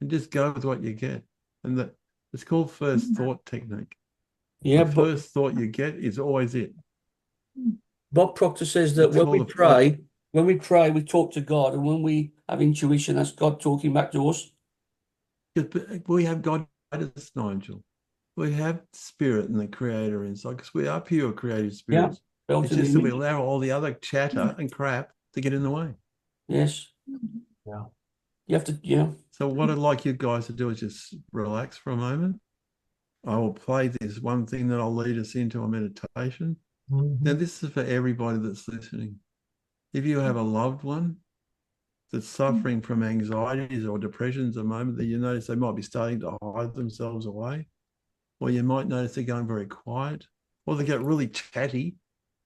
and just go with what you get. And it's called first thought technique. Yeah, the first thought you get is always it. Bob Proctor says that when we pray, we talk to God, and when we have intuition, that's God talking back to us. We have God guide us, Nigel. We have spirit and the creator inside because we are pure creative spirits. Yeah, it's just that we allow all the other chatter and crap to get in the way. Yes. Yeah. You have to, yeah. So what I'd like you guys to do is just relax for a moment. I will play this one thing that I'll lead us into a meditation. Now, this is for everybody that's listening. If you have a loved one that's suffering from anxieties or depressions at the moment, that you notice they might be starting to hide themselves away, or you might notice they're going very quiet, or they get really chatty,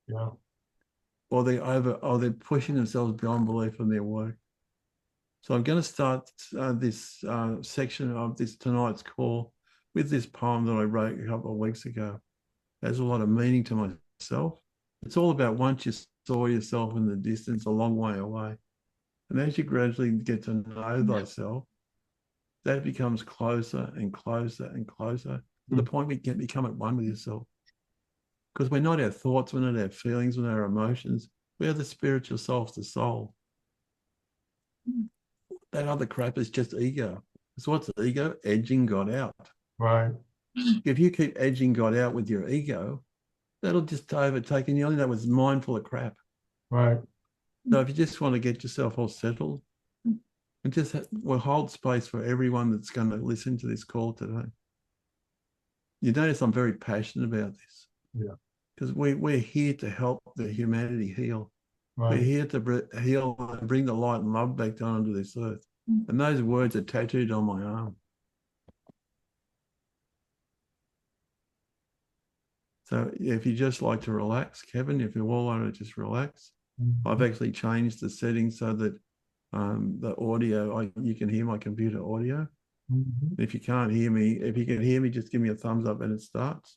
Yeah. or they're pushing themselves beyond belief in their work. So I'm going to start this section of this tonight's call with this poem that I wrote a couple of weeks ago. It has a lot of meaning to myself. It's all about once you saw yourself in the distance a long way away. And as you gradually get to know thyself, that becomes closer and closer and closer to the point where you can become at one with yourself. Because we're not our thoughts, we're not our feelings, we're not our emotions. We are the spiritual self, the soul. That other crap is just ego. So what's ego? Edging God out. Right. If you keep edging God out with your ego, that'll just overtake, and you only know it's mindful of crap. Right. So if you just want to get yourself all settled, and just we'll hold space for everyone that's going to listen to this call today. You notice I'm very passionate about this. Yeah. because we're here to help the humanity heal. We're Right. here to heal and bring the light and love back down onto this earth. And those words are tattooed on my arm. So if you just like to relax, Kevin, if you all want to just relax, I've actually changed the settings so that the audio, you can hear my computer audio. If you can't hear me, if you can hear me, just give me a thumbs up and it starts.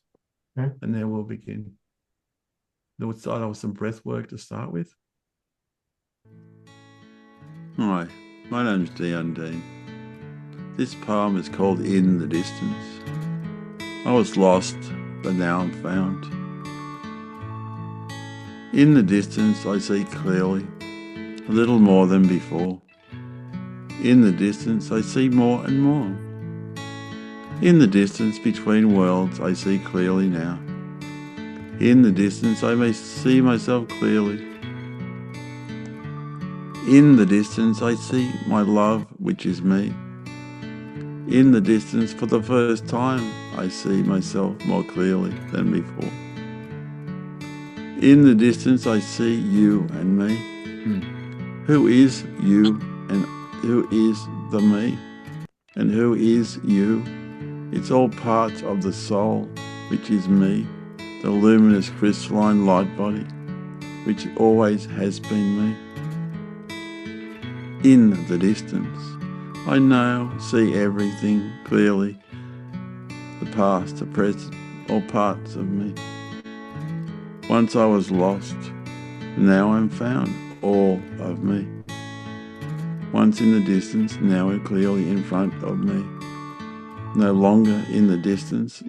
Okay. And then we'll begin. We'll start off with some breath work to start with. Hi, my name's Deon. This poem is called In the Distance. I was lost, but now I'm found. In the distance I see clearly, a little more than before. In the distance I see more and more. In the distance between worlds I see clearly now. In the distance I may see myself clearly. In the distance I see my love, which is me. In the distance for the first time I see myself more clearly than before. In the distance I see you and me. Who is you and who is the me? And who is you? It's all parts of the soul, which is me, the luminous crystalline light body, which always has been me. In the distance, I now see everything clearly, the past, the present, all parts of me. Once I was lost, now I'm found, all of me. Once in the distance, now we're clearly in front of me. No longer in the distance,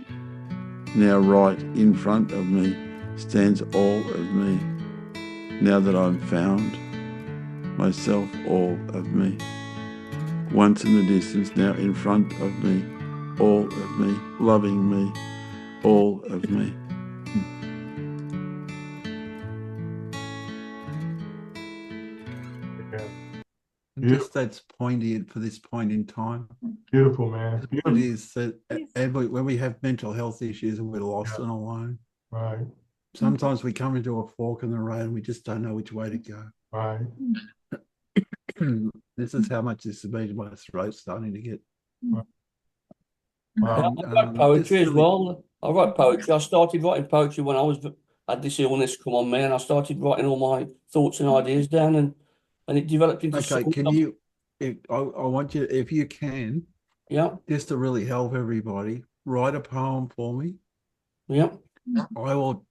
now right in front of me stands all of me. Now that I'm found, myself, all of me. Once in the distance, now in front of me, all of me, loving me, all of me. Just that's poignant for this point in time. Beautiful, man. Beautiful. It is that when we have mental health issues and we're lost and alone, right. Sometimes we come into a fork in the road and we just don't know which way to go. Right. This is how much this has been. My throat's starting to get. Wow. I write poetry as well. I write poetry. I started writing poetry when I had this illness come on me, and I started writing all my thoughts and ideas down, and it developed into. Okay, can you? I want you, if you can, yeah, just to really help everybody, write a poem for me. Yeah, I will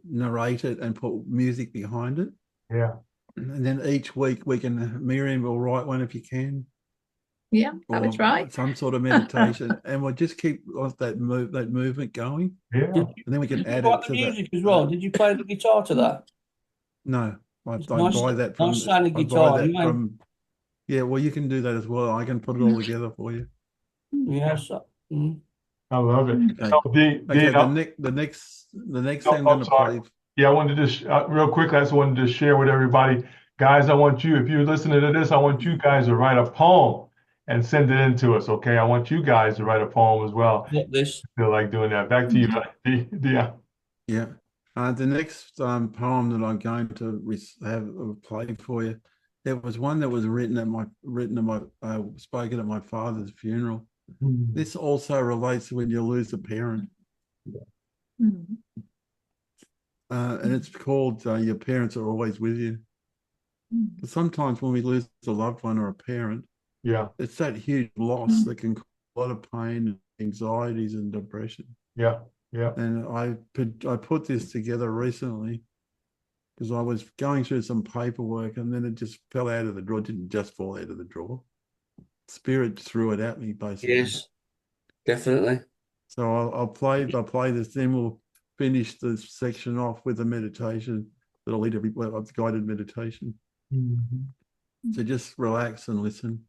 narrate it and put music behind it. Yeah. And then each week Miriam will write one if you can. Yeah, I will try. Some sort of meditation, and we'll just keep that movement going. Yeah. And then we can add it to the music as well. Did you play the guitar to that? No, I Nice, buy that from. nice sounding guitar. Yeah, well, you can do that as well. I can put it all together for you. Yes. I love it. Okay. So, the next thing I'm going to play. Yeah, I wanted to just real quickly. I just wanted to share with everybody, guys. I want you, if you're listening to this, I want you guys to write a poem and send it in to us. Okay, I want you guys to write a poem as well. This. I feel like doing that. Back to you, Deon. Yeah. The next poem that I'm going to have played for you, there was one that was spoken at my father's funeral. This also relates to when you lose a parent. And it's called Your Parents Are Always With You. But sometimes when we lose a loved one or a parent, it's that huge loss that can cause a lot of pain, anxieties, and depression. Yeah. And I put this together recently because I was going through some paperwork and then it just fell out of the drawer. It didn't just fall out of the drawer. Spirit threw it at me, basically. Yes, definitely. So I'll play this, then we'll finish this section off with a meditation that'll lead everybody, a guided meditation. So just relax and listen.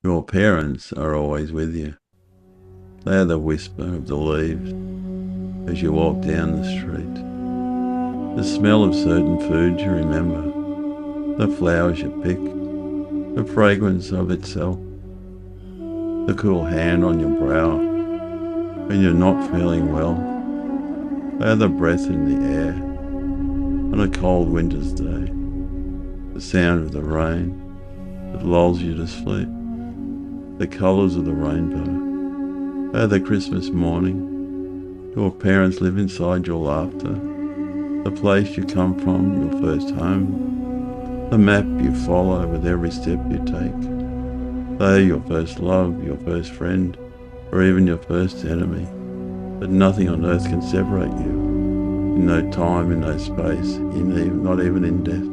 Your parents are always with you. They are the whisper of the leaves as you walk down the street. The smell of certain foods you remember, the flowers you pick, the fragrance of itself, the cool hand on your brow, When you're not feeling well, allow the breath in the air on a cold winter's day, the sound of the rain that lulls you to sleep, the colours of the rainbow, the Christmas morning. Your parents live inside your laughter, the place you come from, your first home, the map you follow with every step you take. They are your first love, your first friend, or even your first enemy. But nothing on earth can separate you. In no time, in no space, not even in death.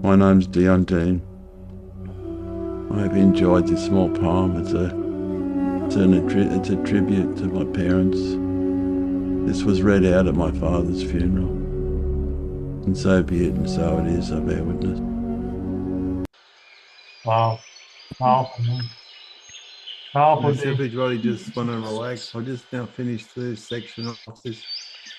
My name's Deon. I hope you enjoyed this small poem. It's a tribute to my parents. This was read out at my father's funeral. And so be it, and so it is, I bear witness. Wow. Powerful, man. Powerful. If everybody just want to relax, I'll just now finish this section of this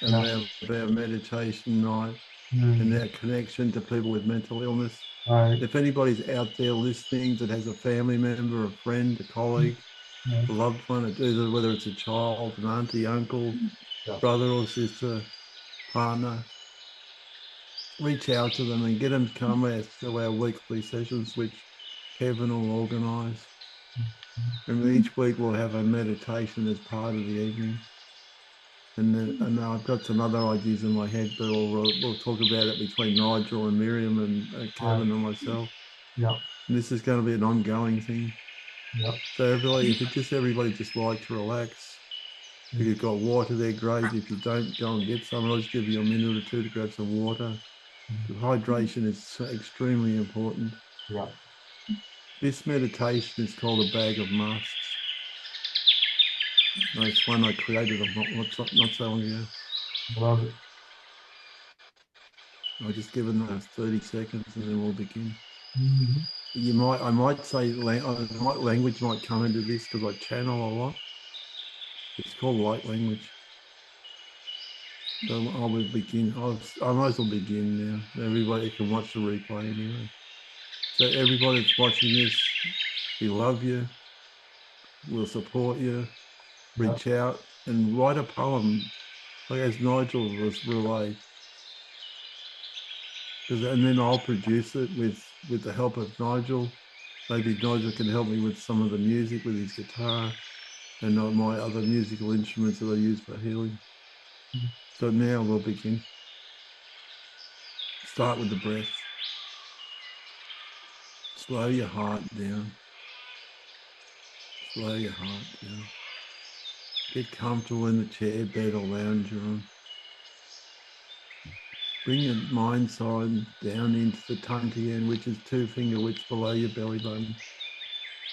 of our meditation night and our connection to people with mental illness. Right. If anybody's out there listening that has a family member, a friend, a colleague, a loved one, whether it's a child, an auntie, uncle, brother or sister, partner, reach out to them and get them to come to our weekly sessions, which Kevin will organise. And each week we'll have a meditation as part of the evening. And I've got some other ideas in my head, but we'll talk about it between Nigel and Miriam and Kevin and myself. Yeah. And this is going to be an ongoing thing. Yeah. So everybody just like to relax. If you've got water there, great. If you don't, go and get some. I'll just give you a minute or two to grab some water. Hydration is extremely important. Yeah. This meditation is called a bag of masks. It's one I created not so long ago. Love it. I'll just give it another 30 seconds and then we'll begin. Mm-hmm. I might say language might come into this because I channel a lot. It's called light language. So I will begin. I might as well begin now. Everybody can watch the replay anyway. So everybody that's watching this, we love you. We'll support you. Reach out and write a poem, like as Nigel was relayed. And then I'll produce it with the help of Nigel. Maybe Nigel can help me with some of the music with his guitar and my other musical instruments that I use for healing. So now we'll begin. Start with the breath. Slow your heart down. Slow your heart down. Get comfortable in the chair, bed or lounge you're on. Bring your mind side down into the tunti end, which is 2 finger widths below your belly button.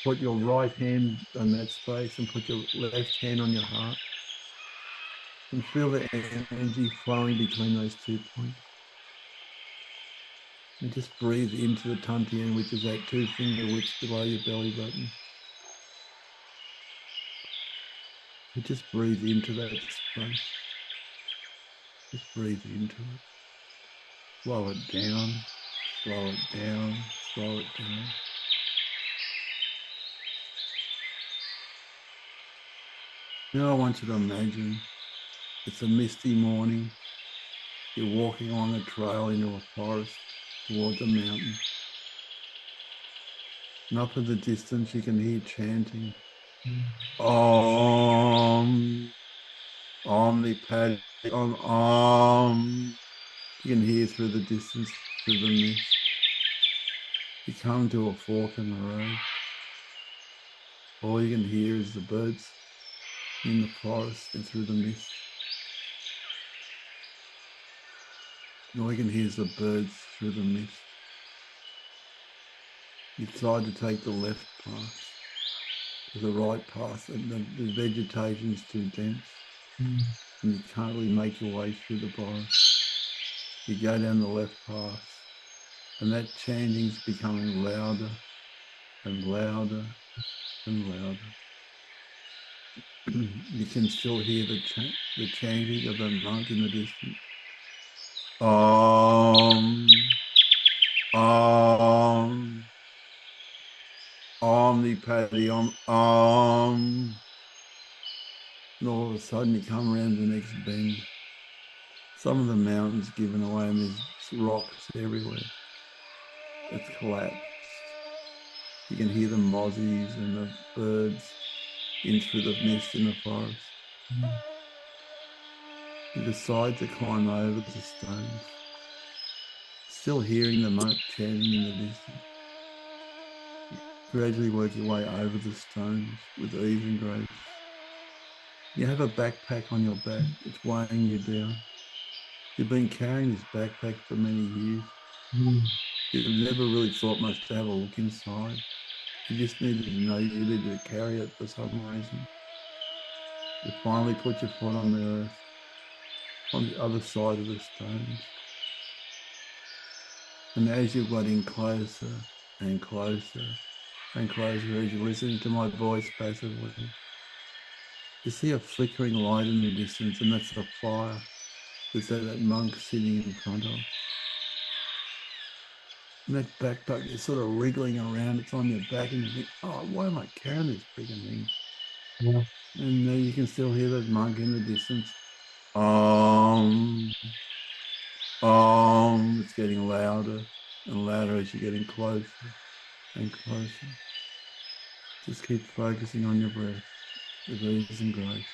Put your right hand on that space and put your left hand on your heart. And feel the energy flowing between those 2 points. And just breathe into the tunti end, which is that 2 finger widths below your belly button. And just breathe into that space. Just breathe into it. Slow it down, slow it down, slow it down. Now I want you to imagine it's a misty morning. You're walking along a trail into a forest towards a mountain. And up in the distance you can hear chanting. Om, Omnipad, Om. You can hear through the distance, through the mist. You come to a fork in the road. All you can hear is the birds in the forest and through the mist. And all you can hear is the birds through the mist. You decide to take the left path, to the right path, and the vegetation's too dense, and you can't really make your way through the forest. You go down the left path, and that chanting's becoming louder and louder and louder. You can still hear the chanting of the monk in the distance. Om, Om, Omnipadi, Om. And all of a sudden you come around the next bend. Some of the mountains given away and there's rocks everywhere. It's collapsed. You can hear the mozzies and the birds in through the mist in the forest. You decide to climb over the stones, still hearing the monk chanting in the distance. You gradually work your way over the stones with ease and grace. You have a backpack on your back. It's weighing you down. You've been carrying this backpack for many years. You've never really thought much to have a look inside. You just needed to know you needed to carry it for some reason. You finally put your foot on the earth, on the other side of the stones. And as you're getting closer and closer and closer, as you're listening to my voice passively, you see a flickering light in the distance, and that's the fire that monk sitting in front of. And that backpack is sort of wriggling around, it's on your back, and you think, oh, why am I carrying this freaking thing? Yeah. And then you can still hear that monk in the distance. It's getting louder and louder as you're getting closer and closer. Just keep focusing on your breath with ease and grace.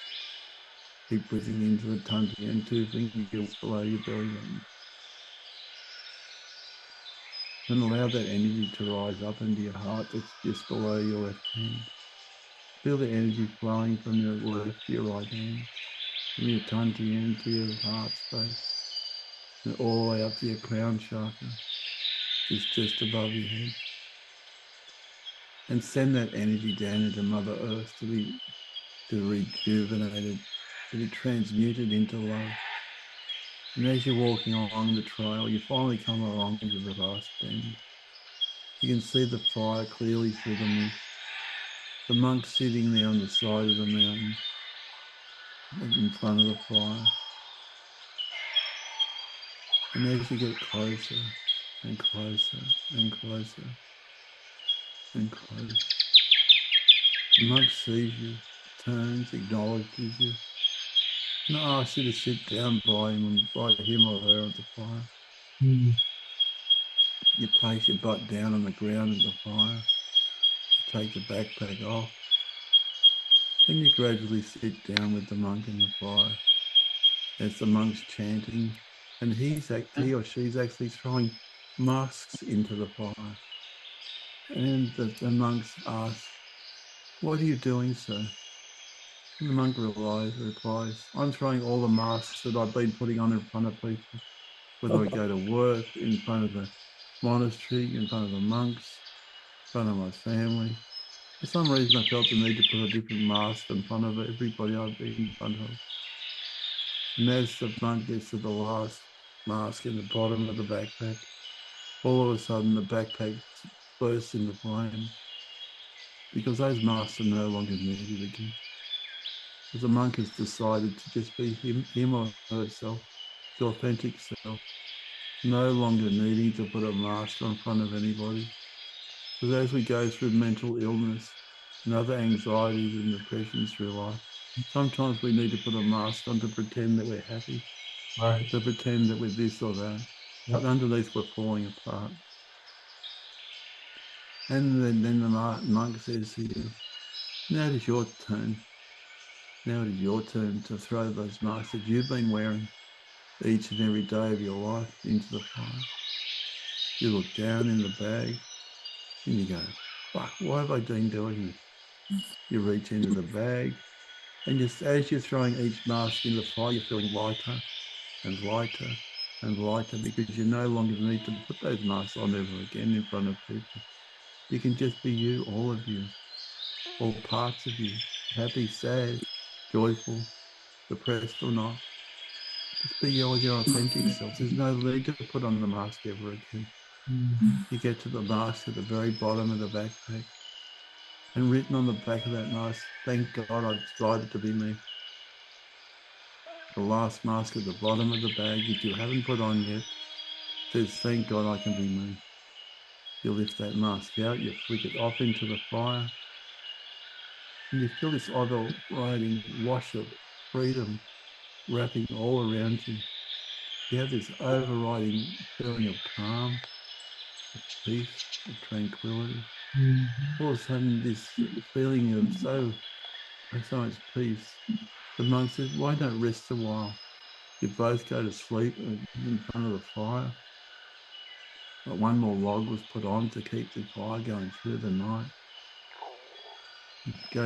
Keep breathing into the tongue and 2 fingers below your belly button. And allow that energy to rise up into your heart that's just below your left hand. Feel the energy flowing from your left to your right hand, from your tongue to your heart space, and all the way up to your crown chakra, just above your head. And send that energy down into Mother Earth to be rejuvenated, to be transmuted into love. And as you're walking along the trail, you finally come along into the last bend. You can see the fire clearly through the mist. The monk sitting there on the side of the mountain, in front of the fire. And as you get closer and closer and closer and closer, the monk sees you, turns, acknowledges you, and asks you to sit down by him or her at the fire. You place your butt down on the ground at the fire. You take the backpack off. Then you gradually sit down with the monk in the fire as the monk's chanting, and he or she's actually throwing masks into the fire. And the monks ask, what are you doing, sir? And the monk replies, I'm throwing all the masks that I've been putting on in front of people, whether I go to work, in front of the monastery, in front of the monks, in front of my family. For some reason, I felt the need to put a different mask in front of everybody I've been in front of. And as the monk gets to the last mask in the bottom of the backpack, all of a sudden the backpack bursts into flame because those masks are no longer needed again. Because the monk has decided to just be him or herself, the authentic self, no longer needing to put a mask on front of anybody. Because as we go through mental illness and other anxieties and depressions through life, sometimes we need to put a mask on to pretend that we're happy, right? To pretend that we're this or that. Yep. But underneath, we're falling apart. And then the monk says to you, now it is your turn. Now it is your turn to throw those masks that you've been wearing each and every day of your life into the fire. You look down in the bag and you go, fuck, why have I been doing this? You reach into the bag, and just as you're throwing each mask in the fire, you're feeling lighter and lighter and lighter because you no longer need to put those masks on ever again in front of people. You can just be you, all parts of you, happy, sad, joyful, depressed or not. Just be your authentic self. There's no need to put on the mask ever again. You get to the mask at the very bottom of the backpack, and written on the back of that mask, thank God I've decided to be me. The last mask at the bottom of the bag that you haven't put on yet says, thank God I can be me. You lift that mask out, you flick it off into the fire, And you feel this overriding wash of freedom wrapping all around you. You have this overriding feeling of calm, of peace, of tranquility. All of a sudden, this feeling of so much peace. The monk said, why don't rest a while? You both go to sleep in front of the fire. But one more log was put on to keep the fire going through the night. You go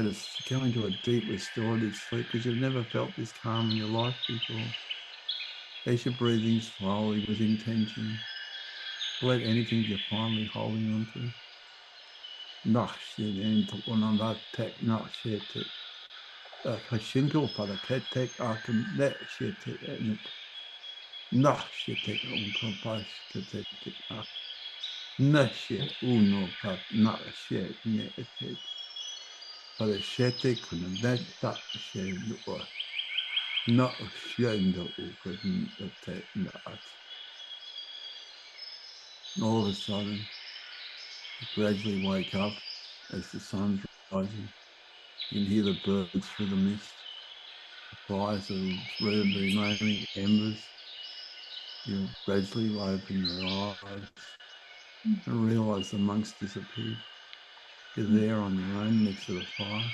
into a deep restorative sleep because you've never felt this calm in your life before. As you're breathing slowly with intention, let anything you're finally holding on to. Kashinko para ketek akum ne shete enuk. Nah shete unkompash ketek ak. Nashet uno pat na shet ne etet. Para shete kunadet tak shet nuwa. Na shendo ukun etet naat. All of a sudden, you gradually wake up as the sun's rising. You can hear the birds through the mist. The fires of the remaining embers. You gradually open your eyes and realize the monks disappeared. You're there on your own next to the fire.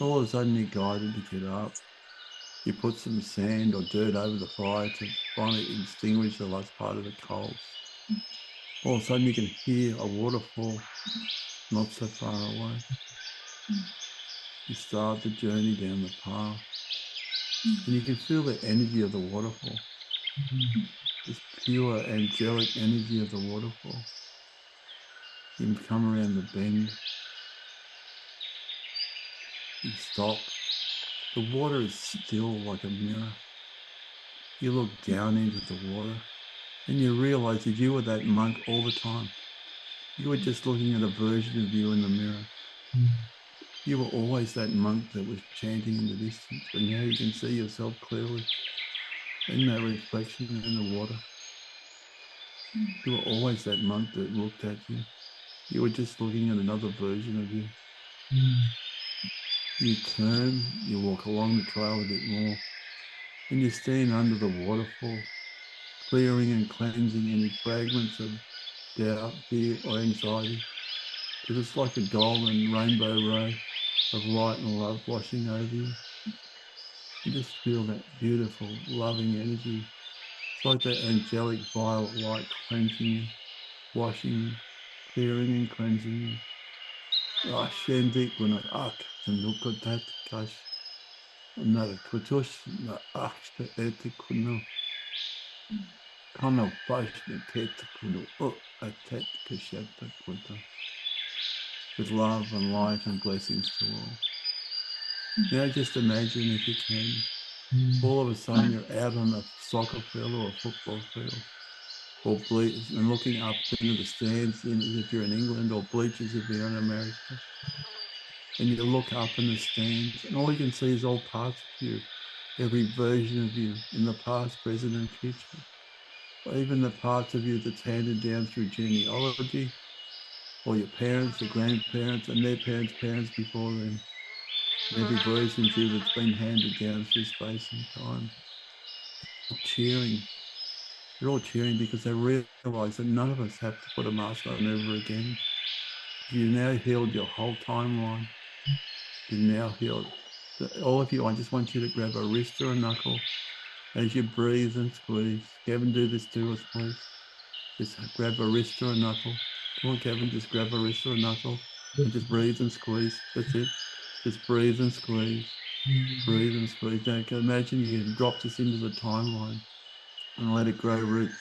All of a sudden you're guided to get up. You put some sand or dirt over the fire to finally extinguish the last part of the coals. All of a sudden you can hear a waterfall not so far away. You start the journey down the path and you can feel the energy of the waterfall. This pure angelic energy of the waterfall. You come around the bend. You stop. The water is still like a mirror. You look down into the water and you realize that you were that monk all the time. You were just looking at a version of you in the mirror. You were always that monk that was chanting in the distance, but now you can see yourself clearly in that reflection in the water. You were always that monk that looked at you. You were just looking at another version of you. You turn, you walk along the trail a bit more, and you stand under the waterfall, clearing and cleansing any fragments of doubt, fear, or anxiety. Because it's like a golden rainbow ray of light and love washing over you. You just feel that beautiful, loving energy. It's like that angelic violet light cleansing you, washing you, clearing and cleansing you. Shendik when I ak tanukotat kash. Another kutush na akta etikuno. Kano bashna ketikuno atet kasheta kuta. With love and light and blessings to all. Now just imagine if you can, all of a sudden you're out on a soccer field or a football field, or and looking up into the stands as if you're in England, or bleachers if you're in America. And you look up in the stands and all you can see is all parts of you, every version of you in the past, present and future. Or even the parts of you that's handed down through genealogy, or your parents, your grandparents, and their parents' parents before them. Every version of you that's been handed down through space and time. Cheering. They're all cheering because they realize that none of us have to put a mask on ever again. You now healed your whole timeline. You now healed. All of you, I just want you to grab a wrist or a knuckle as you breathe and squeeze. Kevin, do this to us, please. Just grab a wrist or a knuckle. Come on, Kevin, just grab a wrist or a knuckle and just breathe and squeeze. That's it. Just breathe and squeeze. Breathe and squeeze. Now, imagine you can drop this into the timeline and let it grow roots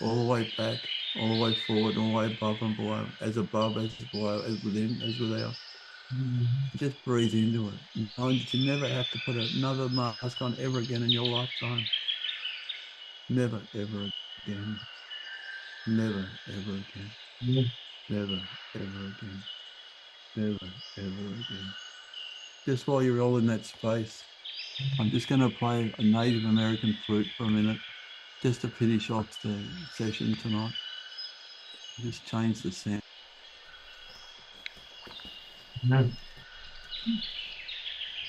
all the way back, all the way forward, all the way above and below, as below, as within, as without. Just breathe into it, knowing that you never have to put another mask on ever again in your lifetime. Never, ever again. Never, ever again. Never, ever again. Never, ever again. Just while you're all in that space, I'm just going to play a Native American flute for a minute, just to finish off the session tonight. Just change the sound.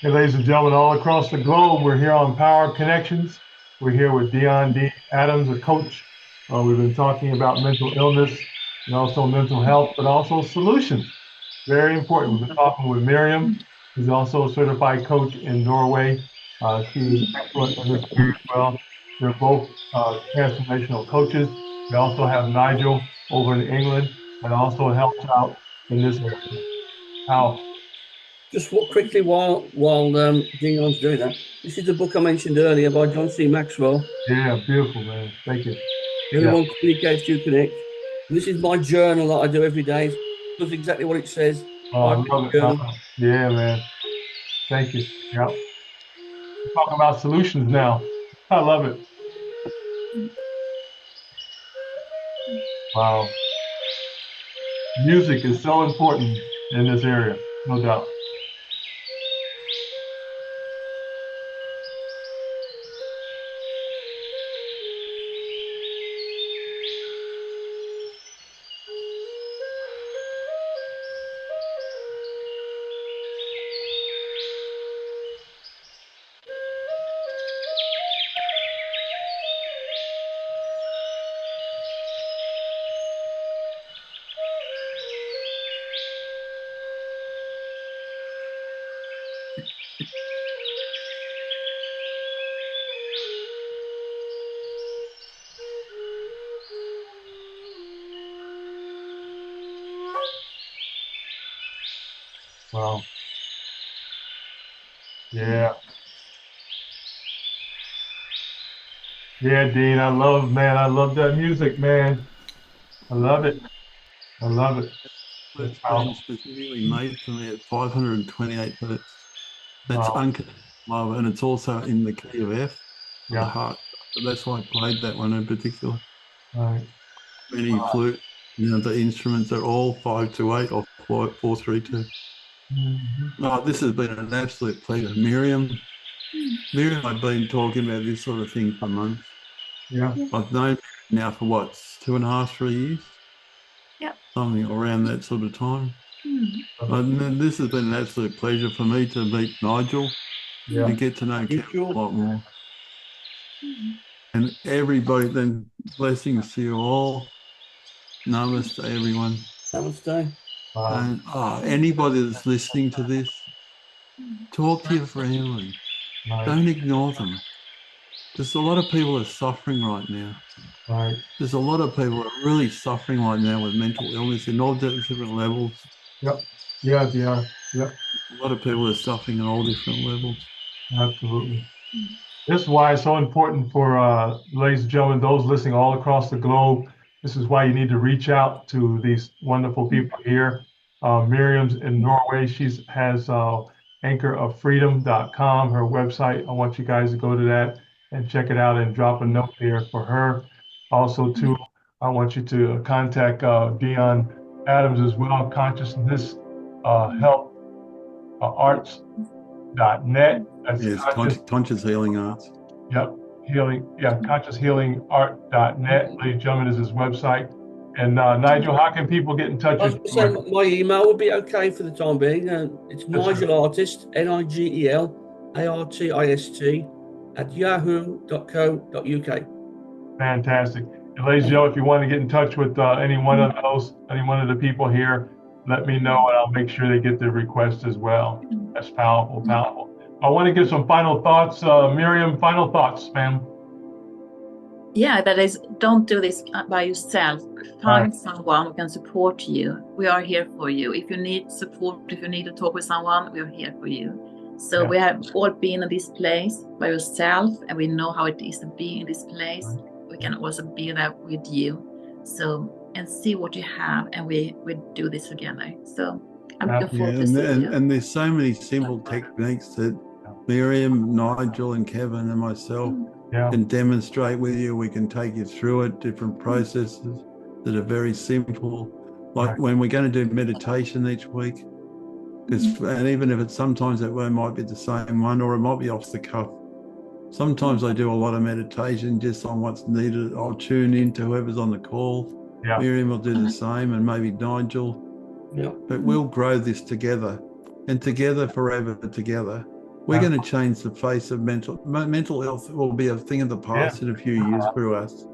Hey, ladies and gentlemen, all across the globe, we're here on Power Connections. We're here with Deon D. Adams, a coach. We've been talking about mental illness and also mental health, but also solutions. Very important. We've been talking with Miriam, who's also a certified coach in Norway. She is excellent in this area as well. They're both transformational coaches. We also have Nigel over in England and also helps out in this area. How? Just quickly while Deon's doing that, this is the book I mentioned earlier by John C. Maxwell. Yeah, beautiful, man. Thank you. Everyone communicates to connect. And this is my journal that I do every day. It does exactly what it says. Oh, I love it. Yeah, man. Thank you. Yeah. We're talking about solutions now. I love it. Wow. Music is so important in this area, no doubt. Wow. Yeah. Yeah, Dean, I love that music, man. I love it. I love it. It's been specifically made for me at 528 hertz. That's Wow. unconditional love, and it's also in the key of F, the Yeah. heart. So that's why I played that one in particular. Right. Any flute, the instruments are all 528 or 432. Oh, this has been an absolute pleasure. Miriam, I've been talking about this sort of thing for months. Yeah. I've known now for what, 2.5, 3 years? Yeah. Something around that sort of time. And this has been an absolute pleasure for me to meet Nigel and get to know Kevin a lot more. And everybody, then blessings to you all. Namaste, everyone. Namaste. And anybody that's listening to this, talk to your family. Don't ignore them. There's a lot of people that are suffering right now. Right. There's a lot of people that are really suffering right now with mental illness in all different levels. Yep. Yeah. Yep. A lot of people are suffering at all different levels. Absolutely. This is why it's so important for ladies and gentlemen, those listening all across the globe. This is why you need to reach out to these wonderful people here. Miriam's in Norway. She has anchoroffreedom.com, her website. I want you guys to go to that and check it out and drop a note there for her. Also, too, I want you to contact Deon Adams as well, Consciousness Health Arts.net. That's Yes, Conscious Healing Arts. Yep, conscioushealingart.net. Ladies and gentlemen, is his website. And Nigel, how can people get in touch with you? So my email would be okay for the time being. It's Nigel Artist, Nigel Artist @yahoo.co.uk. Fantastic. And ladies and gentlemen, if you want to get in touch with any one of the people here, let me know and I'll make sure they get their request as well. That's powerful, powerful. I want to give some final thoughts. Miriam, final thoughts, ma'am. Yeah, that is, don't do this by yourself. Find someone who can support you. We are here for you. If you need support, if you need to talk with someone, we are here for you. So we have all been in this place by yourself, and we know how it is to be in this place. We can also be there with you. So, and see what you have, and we do this together. So I'm looking forward to seeing you. And there's so many simple techniques that Miriam, Nigel, and Kevin and myself can demonstrate with you. We can take you through it, different processes that are very simple. Like when we're going to do meditation each week, and even if it's sometimes that one might be the same one or it might be off the cuff. Sometimes I do a lot of meditation just on what's needed. I'll tune in to whoever's on the call. Miriam will do the same, and maybe Nigel. But we'll grow this together. and together forever together, we're going to change the face of mental health. Will be a thing of the past in a few years for us.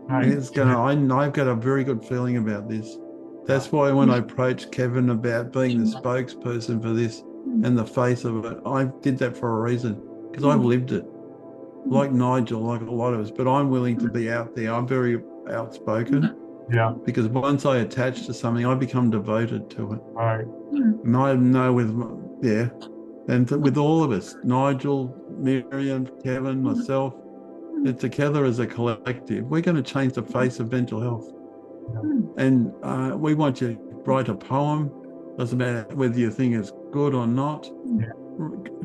Right. And it's going. I've got a very good feeling about this. That's why when I approached Kevin about being the spokesperson for this and the face of it, I did that for a reason, because I've lived it. Like Nigel, like a lot of us, but I'm willing to be out there. I'm very outspoken. Yeah. Because once I attach to something, I become devoted to it. Right. And I know with all of us, Nigel, Miriam, Kevin, myself, together as a collective, we're going to change the face of mental health. And we want you to write a poem. Doesn't matter whether you think it's good or not. Yeah.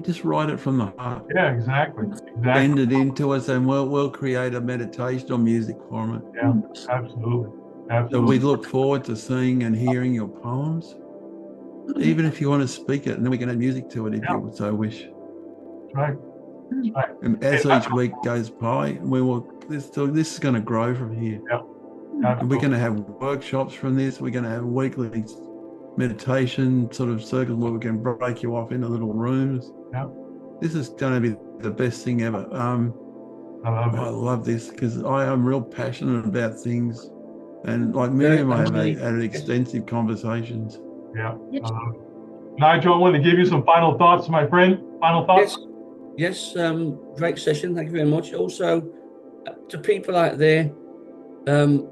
Just write it from the heart. Yeah, exactly. Bend it into us, and we'll create a meditation or music for it. Yeah, absolutely. So we look forward to seeing and hearing your poems, even if you want to speak it, and then we can add music to it if you so wish. Right. Right. And as each week goes by, this is going to grow from here. Yeah. And we're going to have workshops from this. We're going to have weekly meditation sort of circles where we can break you off into little rooms. Yeah. This is going to be the best thing ever. I love this because I am real passionate about things. And like Miriam, I have had extensive conversations. Yeah. Nigel, I want to give you some final thoughts, my friend. Final thoughts? Yes. Great session. Thank you very much. Also, to people out there, don't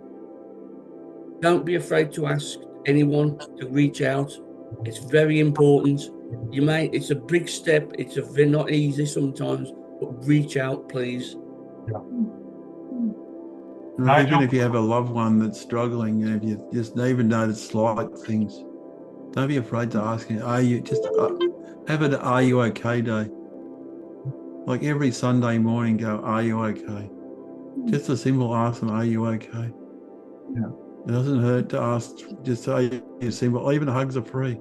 be afraid to ask anyone to reach out. It's very important. It's a big step. It's not easy sometimes, but reach out, please. Yeah. Even if you have a loved one that's struggling, and if you just even notice slight things, don't be afraid to ask him, have an "Are you okay" day. Like every Sunday morning, go, "Are you okay?" Just a simple ask them, "Are you okay?" Yeah. It doesn't hurt to ask, just say simple. Even hugs are free.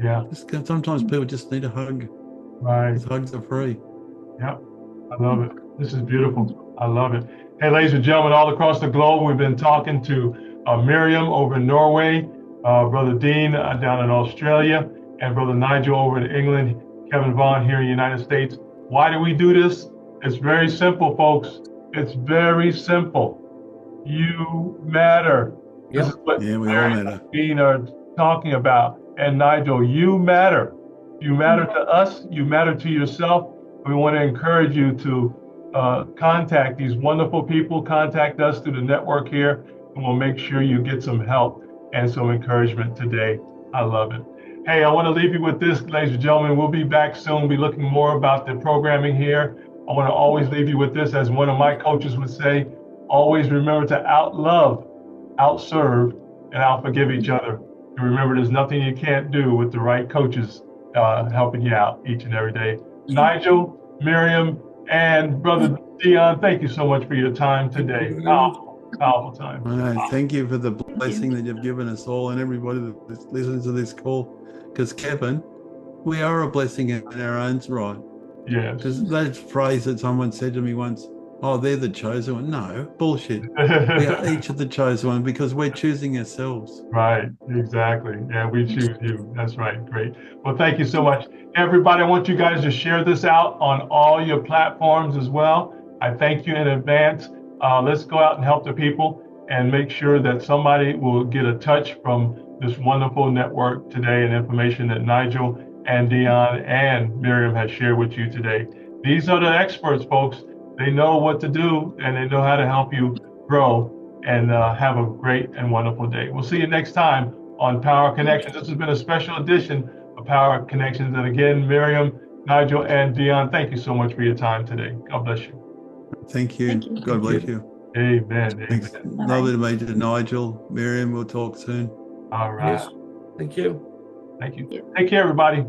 Yeah. Sometimes people just need a hug. Right. Hugs are free. Yeah. I love it. This is beautiful. I love it. Hey, ladies and gentlemen, all across the globe, we've been talking to Miriam over in Norway, Brother Dean down in Australia, and Brother Nigel over in England, Kevin Vaughn here in the United States. Why do we do this? It's very simple, folks. It's very simple. You matter. Yep. This is what we all matter. Dean are talking about. And Nigel, you matter. You matter to us. You matter to yourself. We want to encourage you to contact these wonderful people. Contact us through the network here, and we'll make sure you get some help and some encouragement today. I love it. Hey, I want to leave you with this, ladies and gentlemen. We'll be back soon. We'll be looking more about the programming here. I want to always leave you with this, as one of my coaches would say, always remember to outlove, outserve, and outforgive each other. And remember, there's nothing you can't do with the right coaches helping you out each and every day. Nigel, Miriam, and Brother Deon, thank you so much for your time today. Powerful time. Thank you for the blessing that you've given us all and everybody that listens to this call. Because Kevin, we are a blessing in our own right. Yes. Because that phrase that someone said to me once, "Oh, they're the chosen one." No, bullshit. We are each of the chosen one because we're choosing ourselves. Right, exactly. Yeah, we choose you. That's right. Great. Well, thank you so much. Everybody, I want you guys to share this out on all your platforms as well. I thank you in advance. Let's go out and help the people and make sure that somebody will get a touch from this wonderful network today and information that Nigel and Deon and Miriam has shared with you today. These are the experts, folks. They know what to do, and they know how to help you grow and have a great and wonderful day. We'll see you next time on Power Connections. This has been a special edition of Power Connections. And again, Miriam, Nigel, and Deon, thank you so much for your time today. God bless you. Thank you. God bless you. Amen. Thanks. Lovely to meet you, Nigel. Miriam, we'll talk soon. All right. Yes. Thank you. Thank you. Take care, everybody.